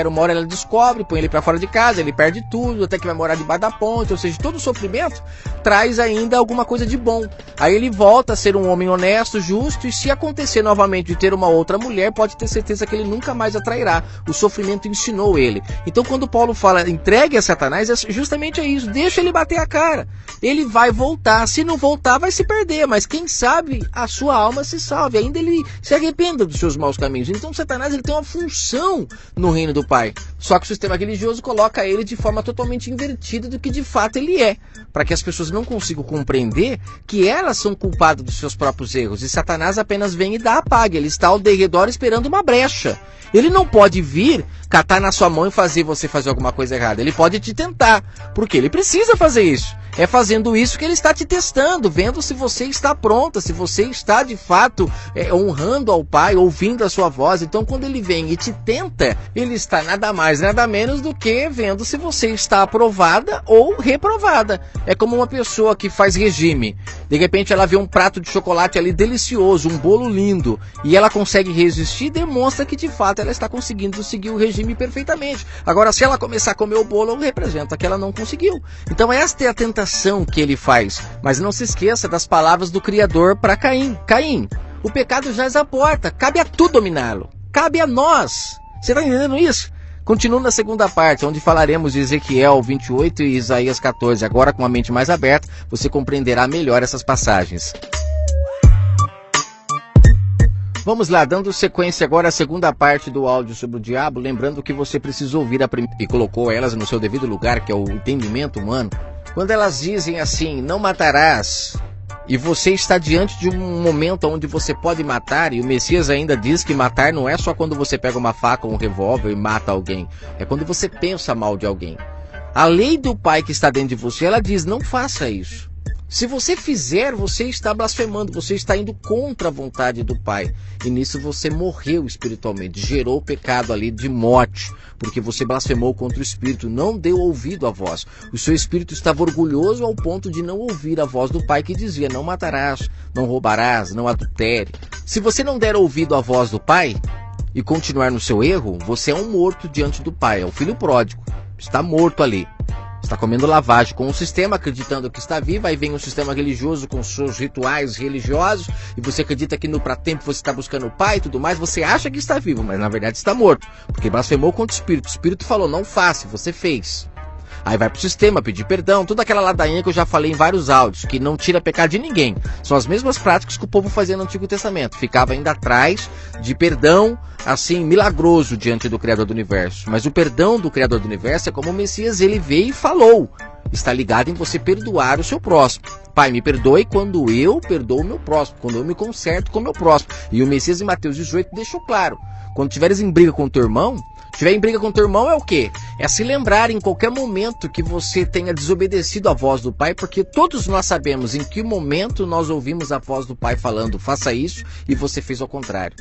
uma hora ela descobre, põe ele pra fora de casa, ele perde tudo, até que vai morar debaixo da ponte, ou seja, todo o sofrimento traz ainda alguma coisa de bom. Aí ele volta a ser um homem honesto, justo, e se acontecer novamente de ter uma outra mulher, pode ter certeza que ele nunca mais a trairá. O sofrimento ensinou ele. Então quando Paulo fala, entregue a Satanás, justamente é isso, deixa ele bater a cara. Ele vai voltar, se não voltar vai se perder, mas quem sabe a sua alma se salve, ainda ele se arrependa dos seus maus caminhos. Então Satanás ele tem uma função no reino do Pai, só que o sistema religioso coloca ele de forma totalmente invertida do que de fato ele é, para que as pessoas não consigam compreender que elas são culpadas dos seus próprios erros, e Satanás apenas vem e dá a paga, ele está ao derredor esperando uma brecha. Ele não pode vir, catar na sua mão e fazer você fazer alguma coisa errada. Ele pode te tentar, porque ele precisa fazer isso. É fazendo isso que ele está te testando, vendo se você está pronta, se você está de fato honrando ao Pai, ouvindo a sua voz. Então quando ele vem e te tenta, ele está nada mais, nada menos do que vendo se você está aprovada ou reprovada. É como uma pessoa que faz regime. De repente ela vê um prato de chocolate ali delicioso, um bolo lindo, e ela consegue resistir, demonstra que de fato ela está conseguindo seguir o regime perfeitamente. Agora, se ela começar a comer o bolo, representa que ela não conseguiu. Então esta é a tentação que ele faz. Mas não se esqueça das palavras do Criador para Caim. Caim, o pecado jaz à porta, cabe a tu dominá-lo. Cabe a nós. Você está entendendo isso? Continuo na segunda parte, onde falaremos de Ezequiel 28 e Isaías 14. Agora, com a mente mais aberta, você compreenderá melhor essas passagens. Vamos lá, dando sequência agora à segunda parte do áudio sobre o diabo, lembrando que você precisa ouvir a primeira e colocou elas no seu devido lugar, que é o entendimento humano. Quando elas dizem assim, não matarás, e você está diante de um momento onde você pode matar, e o Messias ainda diz que matar não é só quando você pega uma faca ou um revólver e mata alguém, é quando você pensa mal de alguém. A lei do Pai que está dentro de você, ela diz, não faça isso. Se você fizer, você está blasfemando, você está indo contra a vontade do Pai. E nisso você morreu espiritualmente, gerou pecado ali de morte, porque você blasfemou contra o Espírito, não deu ouvido à voz. O seu espírito estava orgulhoso ao ponto de não ouvir a voz do Pai que dizia, não matarás, não roubarás, não adultere. Se você não der ouvido à voz do Pai e continuar no seu erro, você é um morto diante do Pai, é o filho pródigo, está morto ali. Está comendo lavagem com o sistema, acreditando que está vivo, aí vem um sistema religioso com seus rituais religiosos, e você acredita que no pra-tempo você está buscando o Pai e tudo mais, você acha que está vivo, mas na verdade está morto, porque blasfemou contra o Espírito falou, não faça, você fez. Aí vai pro sistema pedir perdão, toda aquela ladainha que eu já falei em vários áudios, que não tira pecado de ninguém. São as mesmas práticas que o povo fazia no Antigo Testamento. Ficava ainda atrás de perdão, assim, milagroso diante do Criador do Universo. Mas o perdão do Criador do Universo é como o Messias, ele veio e falou. Está ligado em você perdoar o seu próximo. Pai, me perdoe quando eu perdoo o meu próximo, quando eu me conserto com o meu próximo. E o Messias em Mateus 18 deixou claro. Quando tiveres em briga com o teu irmão, tiver em briga com teu irmão é o quê? É se lembrar em qualquer momento que você tenha desobedecido a voz do Pai, porque todos nós sabemos em que momento nós ouvimos a voz do Pai falando, faça isso, e você fez ao contrário.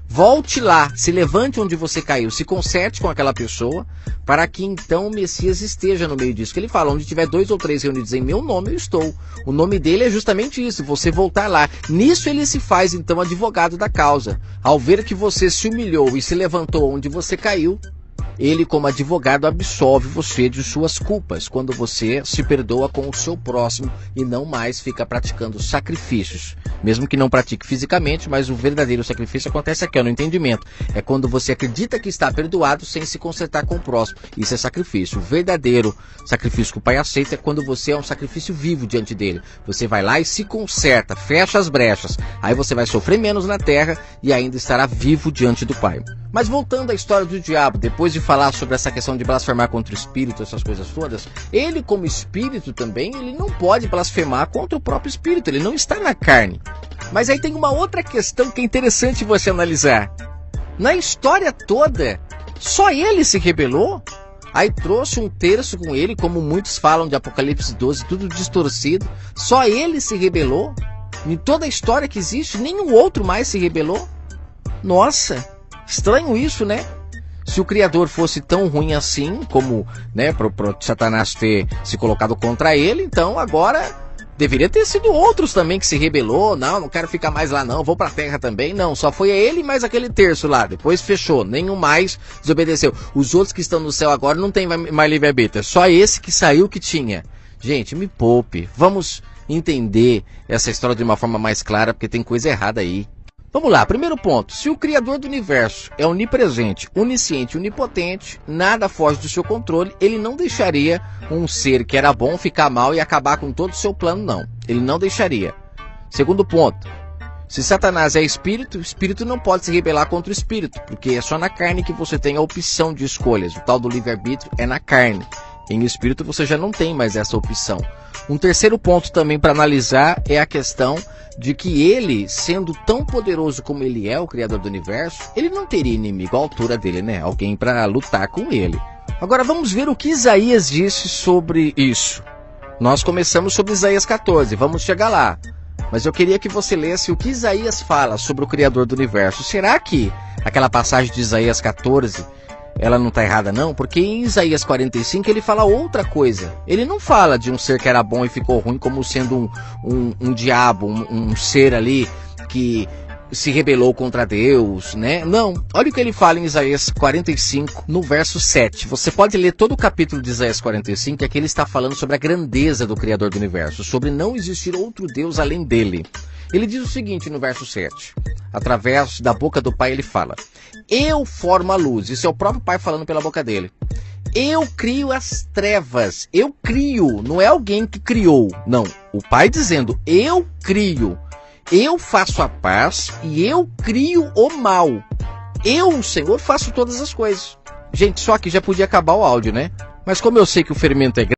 Volte lá, se levante onde você caiu, se conserte com aquela pessoa, para que então o Messias esteja no meio disso. Que ele fala, onde tiver 2 ou 3 reunidos em meu nome, eu estou. O nome dele é justamente isso, você voltar lá. Nisso ele se faz então advogado da causa. Ao ver que você se humilhou e se levantou onde você caiu, ele como advogado absolve você de suas culpas, quando você se perdoa com o seu próximo e não mais fica praticando sacrifícios. Mesmo que não pratique fisicamente, mas o verdadeiro sacrifício acontece aqui, no entendimento. É quando você acredita que está perdoado sem se consertar com o próximo. Isso é sacrifício. O verdadeiro sacrifício que o Pai aceita é quando você é um sacrifício vivo diante dele. Você vai lá e se conserta, fecha as brechas. Aí você vai sofrer menos na terra e ainda estará vivo diante do Pai. Mas voltando à história do diabo, depois de falar sobre essa questão de blasfemar contra o Espírito, essas coisas todas, ele como Espírito também, ele não pode blasfemar contra o próprio Espírito, ele não está na carne. Mas aí tem uma outra questão que é interessante você analisar. Na história toda, só ele se rebelou? Aí trouxe um terço com ele, como muitos falam de Apocalipse 12, tudo distorcido. Só ele se rebelou? Em toda a história que existe, nenhum outro mais se rebelou? Nossa, estranho isso, né? Se o Criador fosse tão ruim assim, como, né, pro Satanás ter se colocado contra ele, então agora Deveria ter sido outros também que se rebelou. Não quero ficar mais lá não, vou pra terra também. Não, só foi ele mais aquele terço lá. Depois fechou, nenhum mais desobedeceu. Os outros que estão no céu agora não tem mais livre-arbítrio. Só esse que saiu que tinha. Gente, me poupe. Vamos entender essa história de uma forma mais clara, porque tem coisa errada aí. Vamos lá, primeiro ponto. Se o Criador do Universo é onipresente, onisciente, onipotente, nada foge do seu controle, ele não deixaria um ser que era bom ficar mal e acabar com todo o seu plano, não. Ele não deixaria. Segundo ponto. Se Satanás é espírito, o espírito não pode se rebelar contra o espírito, porque é só na carne que você tem a opção de escolhas. O tal do livre-arbítrio é na carne. Em espírito você já não tem mais essa opção. Um terceiro ponto também para analisar é a questão de que ele, sendo tão poderoso como ele é, o Criador do Universo, ele não teria inimigo à altura dele, né? Alguém para lutar com ele. Agora vamos ver o que Isaías disse sobre isso. Nós começamos sobre Isaías 14, vamos chegar lá. Mas eu queria que você lesse o que Isaías fala sobre o Criador do Universo. Será que aquela passagem de Isaías 14... ela não está errada não, porque em Isaías 45 ele fala outra coisa. Ele não fala de um ser que era bom e ficou ruim como sendo um diabo, um ser ali que se rebelou contra Deus, né? Não, olha o que ele fala em Isaías 45, no verso 7. Você pode ler todo o capítulo de Isaías 45, que aqui ele está falando sobre a grandeza do Criador do Universo, sobre não existir outro Deus além dele. Ele diz o seguinte no verso 7, através da boca do Pai ele fala: eu formo a luz. Isso é o próprio Pai falando pela boca dele. Eu crio as trevas. Eu crio, não é alguém que criou. Não, o Pai dizendo, eu crio. Eu faço a paz e eu crio o mal. Eu, o Senhor, faço todas as coisas. Gente, só que já podia acabar o áudio, né? Mas como eu sei que o fermento é grande,